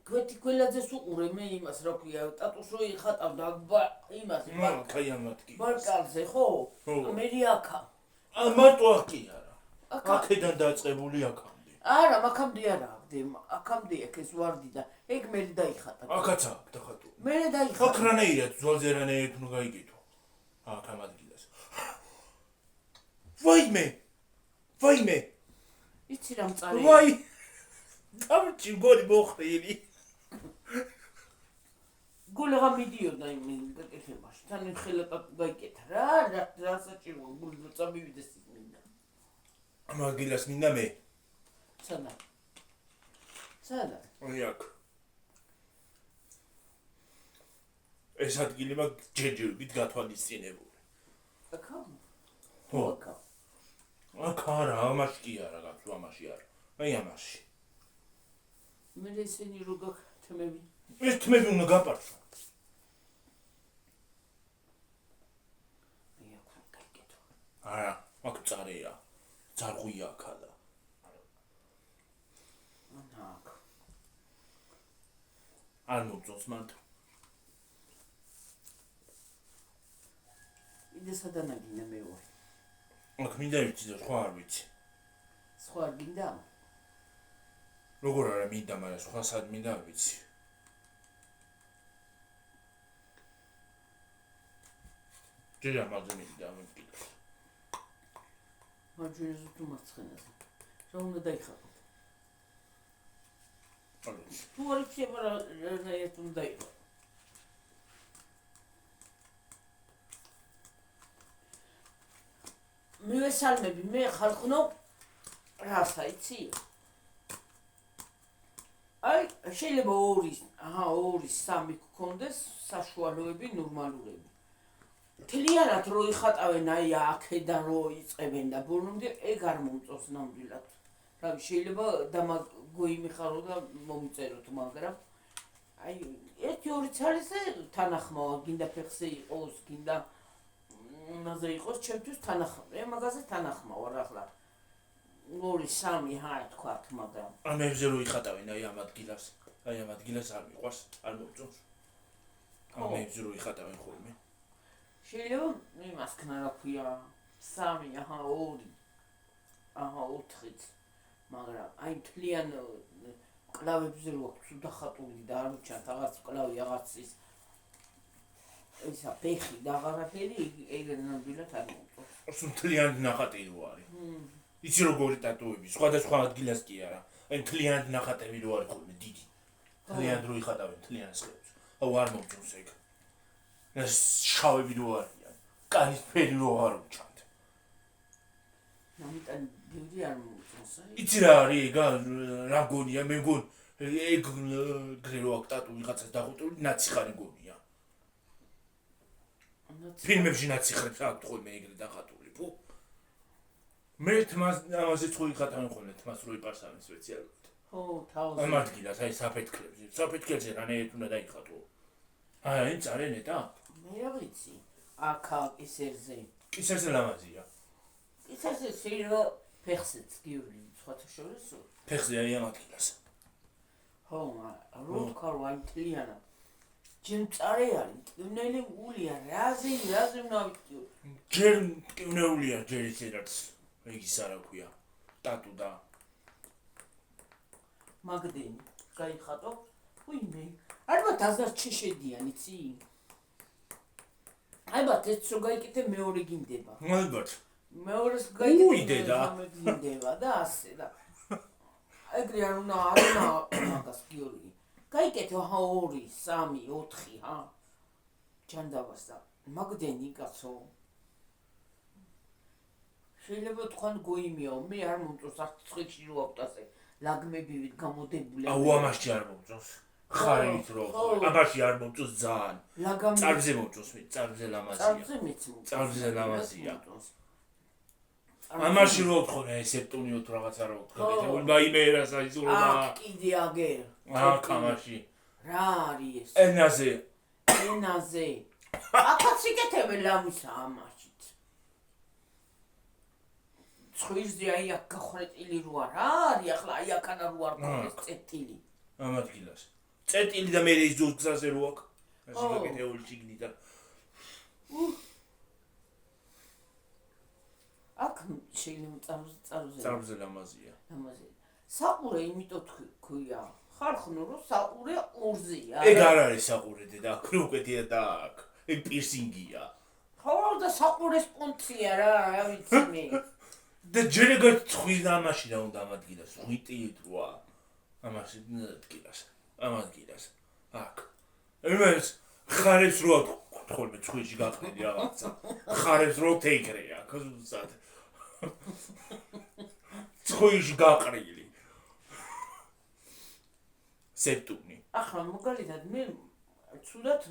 გვეთი გველაძეს უყურე მე იმას რა ქვია, ტატუს რო იხატავდა იმას კაიანათკი. ბარკალზე ხო? მერი აქა. მარტო აქ კი არა. აქედან დაწყებული აქამდე. არა, აქამდე არა, აქამდე აქ ეს ვარდი და ეგ მე დაიხატა. აქაც აქ დახატო. მე დაიხატა. ოქრანეირად, ძვალზერანეირად ნუ გაიგეთო. აქ ამ ადგილას. ვაიმე. იცი რა მწარე. ვაი. დამჭი გოლი მოხრილი. გული რა მიდიოდა იმ გაკეთებაში. თან ხელა გაიკეთა რა, რა საჭიროა გული რო წამივიდეს ის მინდა. ამ ადგილას მინდა მე. სადა. აი აქ. ეს ადგილი მაგ ჯერჯერობით გათვალისწინებული. აქა? ხო. აქა. აქ არა, ამაში კი არა, გახსოვ ამაში არა. აი ამაში. მე ესენი რო გაქთმები. ეს თმები უნდა გაპარჩო. აი აქ გაიკეთო. არა, აქ წარეა. ძარღვია აქა და. ანაკ. არ მოგწონს მანდ. იდე სადანაგინა მეორე. აქ მინდა ვიცი და სხვა არ ვიცი. სხვა არ გინდა? როგორ არა მინდა, მაგრამ სხვა სად მინდა არ ვიცი. ჯერა მაგზე მინდა ამკითხე. მარჯვენაზე თუ მარცხენაზე. რა უნდა დაიხატო? არ ვიცი. თუ არ იცება რა ერთ უნდა დაიხატო. მივესალმები, მე ხალხნო რასა იცი? აი, შეიძლება 2-3 გქონდეს საშუალოები ნორმალურები. თლიანად რო იხატავენ აი აქედან რო იწყებენ და ბოლომდე ეგ არ მომწონს ნამდვილად. რავი, შეიძლება დამაგოიმიხარო და მომწეროთ, მაგრამ აი 1-2 ცალზე თანახმავა, გინდა ფეხზე იყოს, გინდა იმაზე იყოს ჩემთვის თანახმავ. მაგაზე თანახმავ ვარ ახლა. 2-3 ჰაი თქვათ, მაგრამ ან მეებზე რო იხატავენ აი ამ ადგილას. აი ამ ადგილას არ მიყვარს, არ მოგწონს. ამ მეებზე რო იხატავენ ხოლმე. შეიძლება იმას ქნა რა ქვია 3 აჰა 2 აჰა 4-იც. მაგრამ აი თლიან კლავებზე რო აქვს უდახატული და არ უჩანთ რაღაც კლავი რაღაც ის ისა ფეხი და აღარაფერი ეგრე ნამდვილად არ მომწონს. თლიანი ნახატი რო არის. იცი როგორი ტატუები, სხვადასხვა ადგილას კი არა. აი თლიანი ნახატები რო არის ხოლმე დიდი. თლიან რო იხატავენ თლიან სხეულს. აუ არ მომწონს ეგ. ეს შავები რო არიან. კანის ფერი რო არ უჩანთ. ამიტომ ბევრი არ მომწონს. იცი რა არის ეგ რა გონია მე მგონი ეგ გრო აქ ტატუ ვიღაცას დახუტული ნაციხარი გონია. ფილმებში ნაციხრებს აქვს ხოლმე ეგრე დახატული. ფუ მე თმას ამაზეც ხო იხატავენ ხოლმე თმას რო იპარსავენ სპეციალურად. ხო, თავზე. ამ ადგილას აი საფეთქლებზე. საფეთქლზე რანაირად უნდა დაიხატო. აი წარენ ეტა? მე რა ვიცი. აქ ისერზე. კისერზე ლამაზია. ისერზე შეიძლება ფეხზეც გივლი სხვათა შორის. ფეხზე აი ამ ადგილას. ხო, რო თქვა რომ აი თლიანად ჯერ წარე არის, მტკივნელი გულია, რაზე უნდა ვიტკიო. ჯერ მტკივნეულია ჯერ ისედაც ეგ ის არა ქვია. ტატუ და მაგდენი გაიხატო. ვინმე? ალბათ აზარ ჩეშედიან, იცი? ალბათ ეს რო გაიკეთე მეორე გინდება. ალბათ. მეორეს გაიკეთე უიდედა. გინდება და ასე და. ეგრე არ უნდა მაგას გიორი. გაიკეთე 2, 3, 4 ჰა. ჯანდაბას და მაგდენი კაცო. შეიძლება თქვენ გოიმიო, მე არ მომწონს არც წვეში რო ავტაზე. ლაგმებივით გამოდებული. აუ ამაში არ მომწონს. ხარით რო. ამაში არ მომწონს ძალიან. წარბზე მომწონს მე, წარბზე ლამაზია. წარბზე მეც მომწონს. წარბზე ლამაზია. ამაში რო ვთქონე სეპტუნიო თუ რაღაცა რო ვთქონე. ვაიმე საიზურობა. აქ კიდე აგერ. აქ ამაში. რა არის ეს? ენაზე. ენაზე. აქაც იკეთებენ ლამისა ამაშიც. ცხვირზე აი აქ გახრეტილი რო არა არის ახლა აი აქანა რო არ გქონდეს წეტილი. ამ ადგილას. წეტილი და მე ის ძუს გზაზე რო აქ. ასე გაკეთებული შიგნი და აქ შეიძლება წარბზე ლამაზია. ლამაზია. საყურე იმიტომ თქვია. ხარხნო რომ საყურე ყურზეა. ეგ არ არის საყურე დედა, აქ რო უკეთია და აქ. ეგ პირსინგია. ხო და საყურეს პუნქცია რა ვიცი მე. და ჯერეგად ცხვის და ამაში რა უნდა ამ ადგილას. ღვიტით როა. ამაში ადგილას. ამ ადგილას. აქ. იმას ხარებს რო ხოლმე ცხვიში გაყრილი რაღაცა. ხარებს რო თეიქრეა, ქოზუსად. ცხვიში გაყრილი. სეპტუნი. ახლა მაგალითად მე ცუდად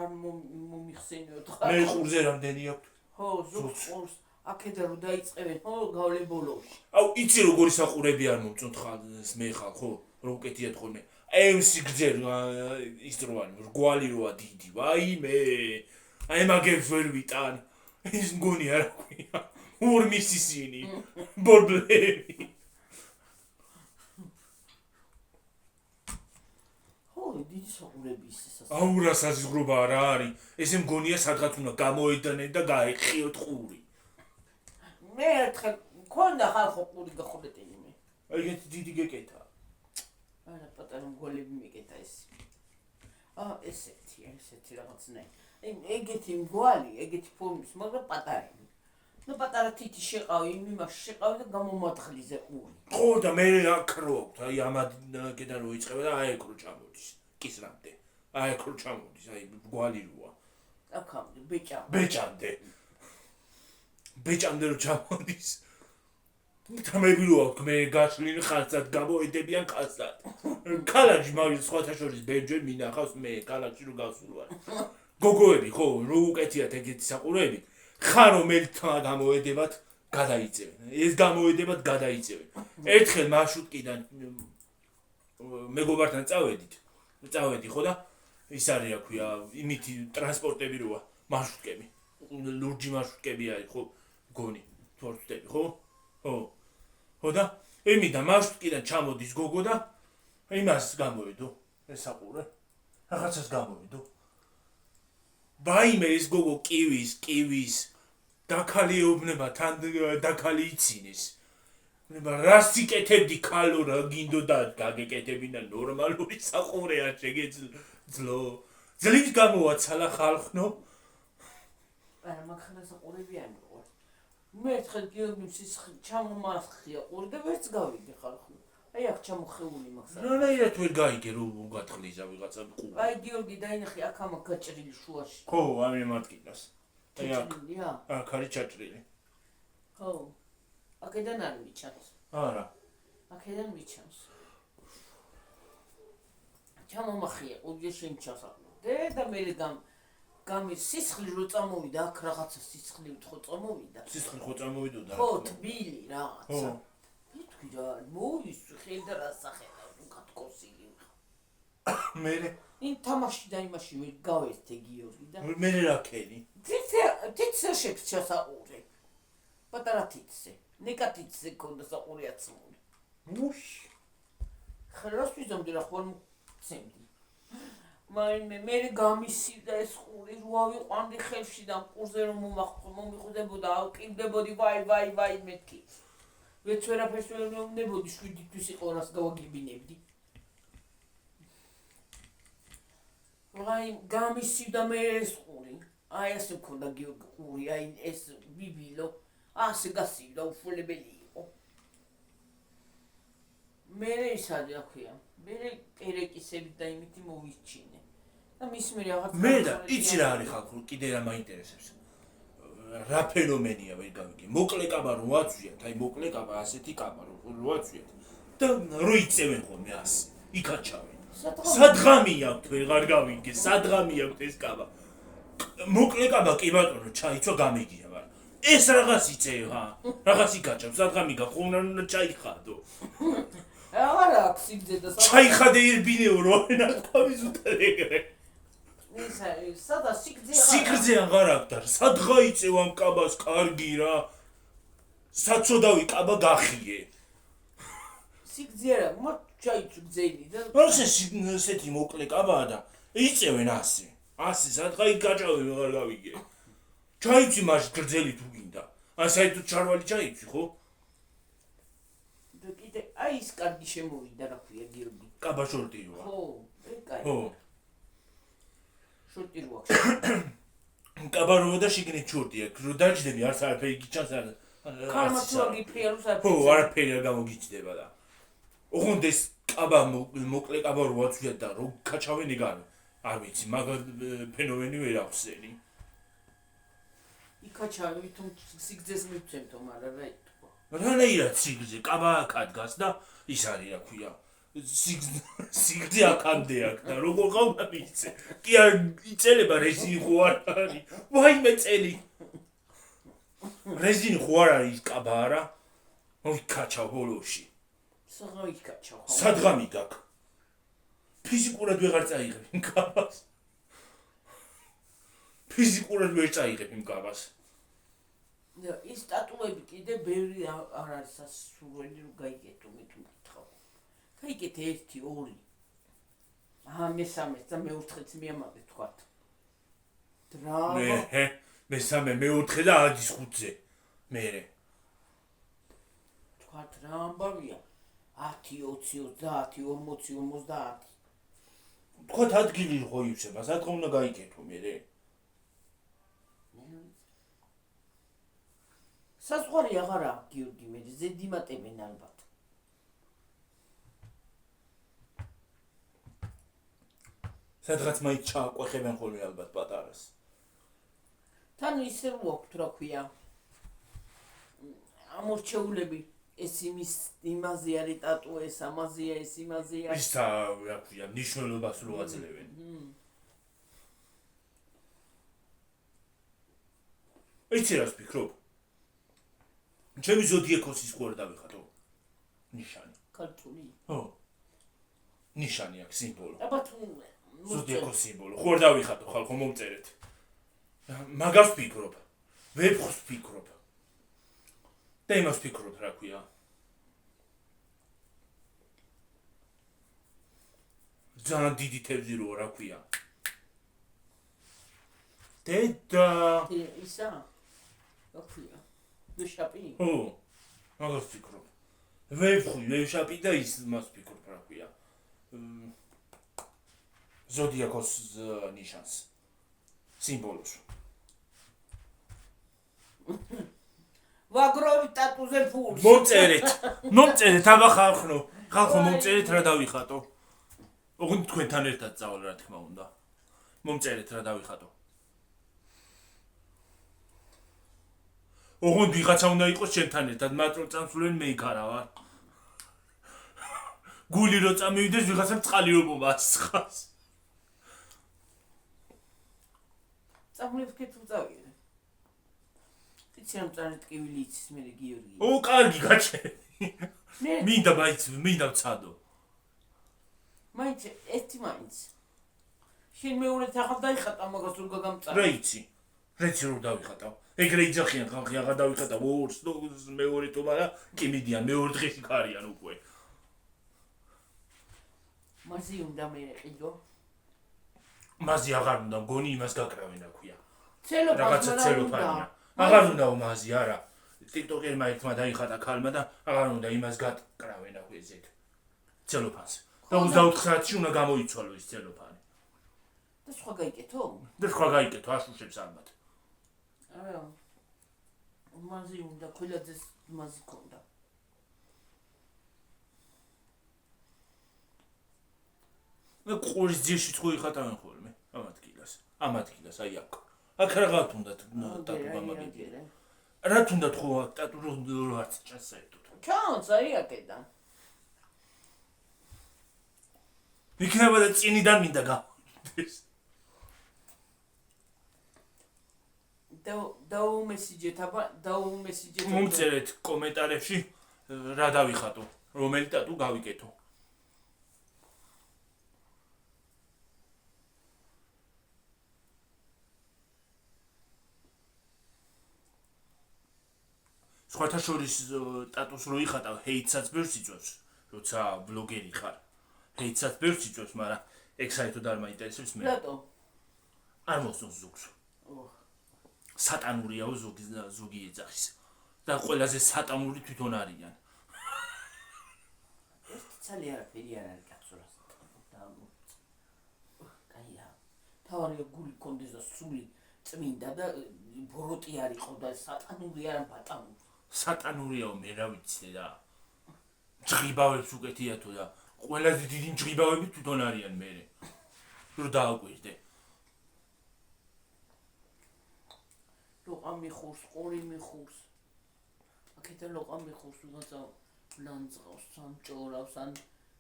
არ მომიხსენიოთ ხარ. მე ყურზე რამდენი აქვს? ხო, ზოგს აქედა რო დაიწყებენ, ხო, გავლებულოში. აუ, იცი როგორი საყურები არ მომწონთ ხალხს მე ხალ, ხო? რო უკეთიათ ხოლმე. აი სიგრძე ის რო არის, რგვალი როა დიდი. ვაიმე. აი მაგებს ვერ ვიტან. ის მგონი არა ქვია. ორმის ისინი. ბორბლები. დიდი საყურები ისე. აუ რა საზღვრობა რა არის? ესე მგონია სადღაც უნდა გამოედანენ და გაეხიოთ ყური. მე ერთხელ მქონდა ხალხო ყური გახურეტილი მე. ეგეთი დიდი გეკეთა. არა პატარა მგოლები მეკეთა ეს. ესეთი რაღაცნაირი. ეგეთი მგვალი, ეგეთი ფორმის, მაგრამ პატარები. ნუ პატარა თითი შეყავი, იმაში შეყავი და გამომათხლიზე ყური. ხო და მე აქ რო აქვს, აი ამადან რო იწყება და აი ეკრო ჩამოდის. კისრამდე. აი ეკრო ჩამოდის, აი მგვალი როა. აქამდე ბეჭამდე რო ჩამოდის. თამები რო აქვს, მე გაშლილი ხალხად გამოედებიან კაცად. ქალაქში მაგის სხვათა შორის ბერჯერ მინახავს მე ქალაქში რო გავსულ ვარ. გოგოები ხო, რო უკეთიათ ეგეთი საყურები. ხარო მელთა გამოედებათ, გადაიწევენ. ეს გამოედებათ, გადაიწევენ. ერთხელ მარშრუტკიდან მეგობართან წავედი ხო და ის არის რა ქვია, იმითი ტრანსპორტები როა, მარშრუტკები. ლურჯი მარშრუტკები არის ხო გონი თუ არ ვწდები ხო ხო და იმიდან მარშრუტკიდან ჩამოდის გოგო და იმას გამოვიდო ეს საყურე რაღაცას გამოვიდო ბაიმე ეს გოგო კივის დაქალი ეუბნება თან დაქალი იცინეს რას იკეთებდი ქალო რა გინდოდა გაგეკეთებინა ნორმალური საყურეა შეგეძლო ძლივს გამოვაცალა ხალხნო არა მაგხანა საყურები არ მიყვა მე ერთხელ გიორგის ჩამომასხია ყური და ვერც გავიგე ხალხნო აი აქ ჩამოხეული მაგსა რანაირად ვერ გაიგე რომ გათხრიზა ვიღაცა ყუ აი გიორგი დაინახე აქ ამა გაჭრილი შუაში ხო ამე მატკინას აი აქ ჩაჭრილია აქ არის ჩაჭრილი ხო აქედან არ მიჩანს არა აქედან მიჩანს ჩამომახია ყურჯე შემჩასაყრდე და მე გამის სისხლი რო წამოვიდა აქ რაღაცა სისხლი ხო წამოვიდა სისხლი ხო წამოვიდოდა ხო თბილი რაღაცა მეთქვი რა მოვის ხედა რა სახელა გათკოსილი მე ინ თამაში და იმაში ვერ გავერთე გიორგი და მე რა ქენი თითზე შეფჩასაყურე პატარა თითზე ნეკატიცზე ქონდა საყური აცმული მუში ხერას ვიზამდი რა ხوار მცემდი მე გამისივდა ეს ყური რო ავიყვანდი ხელში და ყურზე რომ მომიხვდებოდა ავკივდებოდი ვაი მეთქი ვეც ვერაფერს ვერ მეუბნებოდი შვიდისთვის იყო რას გავაგებინებდი აი გამისივდა მე ეს ყური აი ასე მქონდა გიორგი ყური აი ეს ბიბილო ასე გასივდა უშველებელი იყო მე ისადი აქვია მე კერეკისები და იმითი მოვიჩინე და მის მე რაღაც მე და იცი რა არის ხალხო კიდე რა მაინტერესებს რა ფენომენია ვერ გავიგე მოკლე კაბა რო აწვიათ აი მოკლე კაბა ასეთი კაბა რო აწვიათ და რო იწევენ ხოლმე ასე იქაჩავენ სადღამი აქვს ვეღარ გავიგე სადღამი აქვს ეს კაბა მოკლე კაბა კი ბატონო ჩაიცვა გამიგია მაგრამ ეს რაღაც იწევა რაღაც იქაჩავ სადღამი გახუნა ჩაიხადო არა აქვს იგძე და ჩაიხადე ირბინეო რო ენა თავის უტარეგრე სადა სიგრძე აღარ აქვს და სადღა იწევა ამ კაბას კარგი რა საცოდავი კაბა გახიე სიგრძე არა მათ ჩაიცუ გძელი და ესეთი მოკლე კაბაა და იწევენ ასე სადღა იკაჭავენ აღარ გავიგე ჩაიცი მაშინ გრძელი თუ გინდა ან საერთოდ ჩარვალი ჩაიცი ხო და კიდე აი ის კარგი შემოვიდა რა ქვია გიორგი კაბა შორტიროა ხო კაი ხო შორტიროა კაბა რო და შიგნით შორტია რო დაჯდები არც არაფერი გიჩანს არა კარმაცოგი ფრიალოს ხო არაფერი არ გამოგიჩდება და ოღონდ ეს კაბა მოკლე კაბა რო აწვიათ და რო კაჩავენ იგან არ ვიცი მაგ ფენომენი ვერ ახსენი იკაჩავი თუ სიგძეს მივცემთო მაგრამ რა იტყვა რანაირად სიგრძე კაბა აქადგას და ის არის რა ქვია სიგრძე აქამდე აქ და როგორ ყავდა მიცე კი არ იწელება რეზინი ხო არ არის ვაიმე წელი რეზინი ხო არ არის კაბა არა მოიქაჩავ ბოლოში სადღამი გაქვს ფიზიკურად ვეღარ წაიღებ იმ კაბას ფიზიკურად ვერ წაიღებ იმ კაბას ის სტატუები კიდე ბევრი არ არის სასურველი რომ გაიგეთო მე თუ მკითხავ გაიგეთ 1 2 მესამე და მეოთხეც მიამაგე თქვათ დრამა მესამე მეოთხე და ადის 5-ზე მერე თქვათ რა ამბავია 10 20 30 40 50 თქვათ ადგილი ხო ივსება სათქო უნდა გაიგეთო მერე საზღვარი აღარ აქვს გიორგი მე ზედიმატებენ ალბათ სადღაც მაინც ჩააყვეხებენ ხოლმე ალბათ პატარას თან ისე ვაქვთ რა ქვია ამორჩეულები ეს იმაზე არის ტატუ ეს ამაზეა ეს იმაზეა ის რა ქვია ნიშნულობას რო აძლევენ იცი რას ვფიქრობ ჩემი ზოდიაქოსის ყوار დავიხატო ნიშანი ქართული ხო ნიშანი აქვს სიმბოლო აბა თუ ზოდიაქოს სიმბოლო ყوار დავიხატო ხალხო მომწერეთ მაგას ვფიქრობ. ვეფხს ვფიქრობ. და იმას ვფიქრობ, რა ქვია. ძალიან დიდი თევზი როა, რა ქვია. დედა. ისა. რა ქვია? ვეშაპი? ო. მაგას ვფიქრობ. ვეფხვი, ვეშაპი და ის მას ვფიქრობ, რა ქვია. ზოდიაკოს ნიშანს. სიმბოლოს. ვაგროვით ტატუზე ფულს. მომწერეთ, აბა ხალხო მომწერეთ რა დავიხატო. ოღონდ თქვენთან ერთად წავალ, რა თქმა უნდა. მომწერეთ რა დავიხატო. ოღონდ ვიღაცა უნდა იყოს ჩემთან ერთად, მაგრამ წამსვლელი მე იქ არა ვარ. გული რო წამივიდეს, ვიღაცამ წყალი რო მომასხას. წამვლებს კეთილ წავიდე. იცი ამ ტკივილი იცის მე გიორგი. ო, კარგი გაჩერდი. მინდა ვცადო. მაინც ერთი მაინც. შენ მეორედ ახალ დაიხატა მაგას რომ გაგამწარ. რა იცი? რეცი რომ დავიხატავ. ეგრე იძახიან ხალხი აღარ დავიხატავ ორს მეორე თუ არა კი მიდიან მეორე დღეში კარიან უკვე. მაზი უნდა მე ყიდო. მაზი აღარ უნდა მგონი იმას გაკრავენ აქვია. რაღაცა ცელოფანია. აღარ უნდა მაზი არა. ტიკტოკერმა ერთმა დაიხატა ქალმა და აღარ უნდა იმას გაკრავენ აქვია ზედ. ცელოფანს. და 24 საათში უნდა გამოიცვალო ის ცელოფანი. და სხვა გაიკეთო? და სხვა გაიკეთო აშუშებს ალბათ. არა. მაზი უნდა ქვილაძეს მაზი ქონდა. მე ყურის ძირში ხო იხატავენ ხოლმე ამ ადგილას აი აქ. აქ რაღაც უნდა ტატუ გამაგებია. რა თუნდაც ხო ტატუ რო არც ჭას საერთოდ. ჩანს აი აქედან. იქნება და წინიდან მინდა გავდეს. დაუმესიჯეთ, აბა დაუმესიჯეთ. მომწერეთ კომენტარებში რა დავიხატო, რომელი ტატუ გავიკეთო. სხვათა შორის ტატუს რო იხატავ, ჰეიტსაც ბევრს იწვევს, როცა ბლოგერი ხარ. ჰეიტსაც ბევრს იწვევს, მაგრამ ეგ საერთოდ არ მაინტერესებს მე. რატო? არ მოსწონს ზოგს. სატანურიაო ზოგი ეძახის. და ყველაზე სატანური თვითონ არიან. ცალი არაფერი არ არის კაცურას. კაია. თავარია გული კონდეს და სული წმინდა და ბოროტი არ იყო და სატანური არა ბატონო. სატანურიაო მე რა ვიცი და ჯღიბავებს უკეთია თუ და ყველაზე დიდი ჯღიბავები თვითონ არიან მე. რო დააკვირდე. ლოყა მიხურს, ყური მიხურს. აქეთა ლოყა მიხურს, ვიღაცა ლანძღავს, სამჭორავს, ან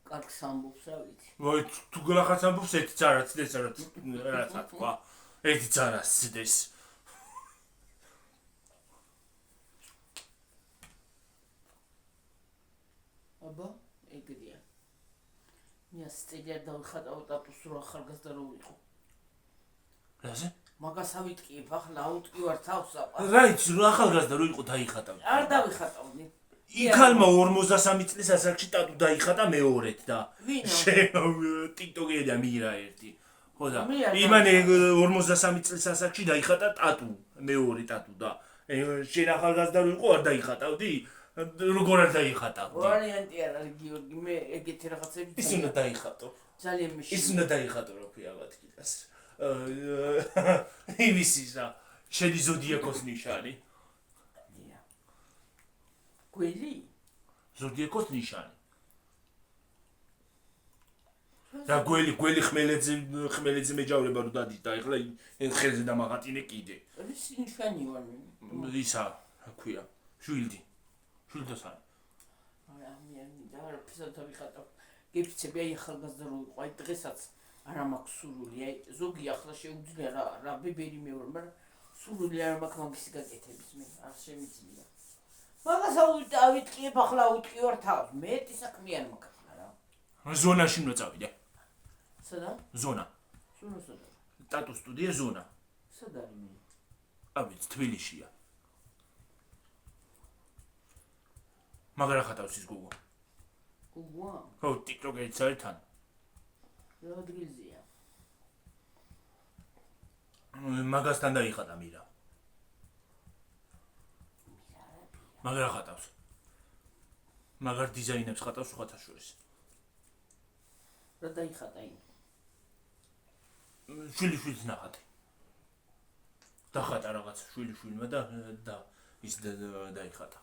კარგს ამბობს, რა ვიცი. მოი, თუ გლახაც ამბობს, ერთიც არ აცდეს, რაცა თქვა. ერთიც არ აცდეს. აბა, ეგრეა. მე სტეჯერ დავხატავ ტატუს რო ახალგაზრდა რო ვიყო. რაზე? მაგას ავიტკიებ, ახლა აუტკივარ თავს აბა. რა იცი, რო ახალგაზრდა რო იყო დაიხატავ. არ დავიხატავდი. იქალმა 53 წლის ასაკში ტატუ დაიხატა მეორედ და ტიკტოკერია მირა ერთი. ხო და იმან 53 წლის ასაკში დაიხატა ტატუ, მეორე ტატუ და შენ ახალგაზრდა რო იყო არ დაიხატავდი? როგორ არ დაიხატავდი? ვარიანტი არ არის გიორგი, მე ეგეთი რაღაცები ის უნდა დაიხატო. ძალიან მეშინია. ის უნდა დაიხატო რა ქვია ვათქიდას. იმისისა, შენი ზოდიაკოს ნიშანი. გველი? ზოდიაკოს ნიშანი. და გველი ხმელეთზე მეჯავრება რო დადიდა, ეხლა ხელზე დამაღატინე კიდე. ის ნიშანი ვარ. ისა, რა ქვია, შვილდი. შვილდოსანი. არა, მე და ფიზად დავიხატავ. გიფიცები აი ახალგაზრდა რო იყო, აი დღესაც არა მაქვს სურვილი, აი ზოგი ახლა შეუძლია რა ბებერი მეორე, მაგრამ სურვილი არ მაქვს მაგისი გაკეთების მე, არ შემიძლია. მაგას ავიტკიებ ახლა აუტკივარ თავს, მეტი საქმე არ მაქვს რა. ზონაში უნდა წავიდე. სადა? ზონა. ზონა სადა? ტატუ სტუდია ზონა. სადა არის მე? ავიც თბილისშია. მაგრამ ხატავს ის გუგო. გუგოა? ხო, TikTok-ერიც არის თან. რა ადგილზეა? მაგასთან დაიხატა მირა. მაგრამ ხატავს. მაგარ დიზაინებს ხატავს სხვათა შორის. რა დაიხატა იმ? შვილიშვილს ნახატი. დახატა რაღაც შვილიშვილმა და ის დაიხატა.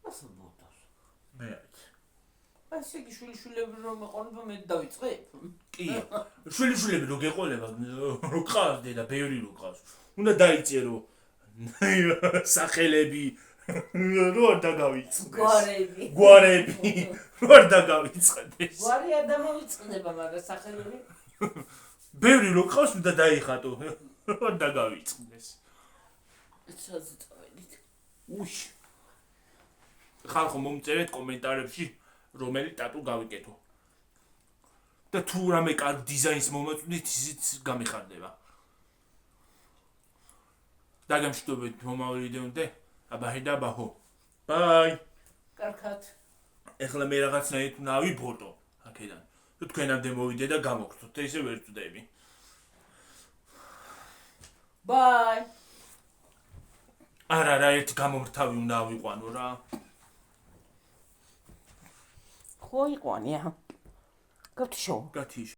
ასე ბოდოს. მე არის. ასე იგი შვილიშვილები რომ მეყონება მე დავიწყებ? კი, შვილიშვილები რო გეყოლება, რო ყავს დედა, ბევრი რო ყავს. უნდა დაიწერო სახელები, რო არ დაგავიწყდეს. გვარები, რო არ დაგავიწყდეს. გვარი არ დამოვიწყდება, მაგრამ სახელები ბევრი რო ყავს, უნდა დაიხატო, რო არ დაგავიწყდეს. ცოტა წავედით. უი. ხალხო მომწერეთ კომენტარებში რომელი ტატუ გავიკეთო. და თუ რამე კარგ დიზაინს მომაწვდით, ისიც გამიხარდება. დაგემშვიდობებით მომავალ ვიდეომდე. აბაჰი და ბაჰო. ბაი. კარგად. ეხლა მე რაღაცნაირად უნდა ავიბორტო აქედან. თუ თქვენამდე მოვიდე და გამოგხდოთ, ისე ვერ ვწდები. ბაი. არა, ერთი გამომრთავი უნდა ავიყვანო რა. ხო იყვანია. გათიშო. გათიშო.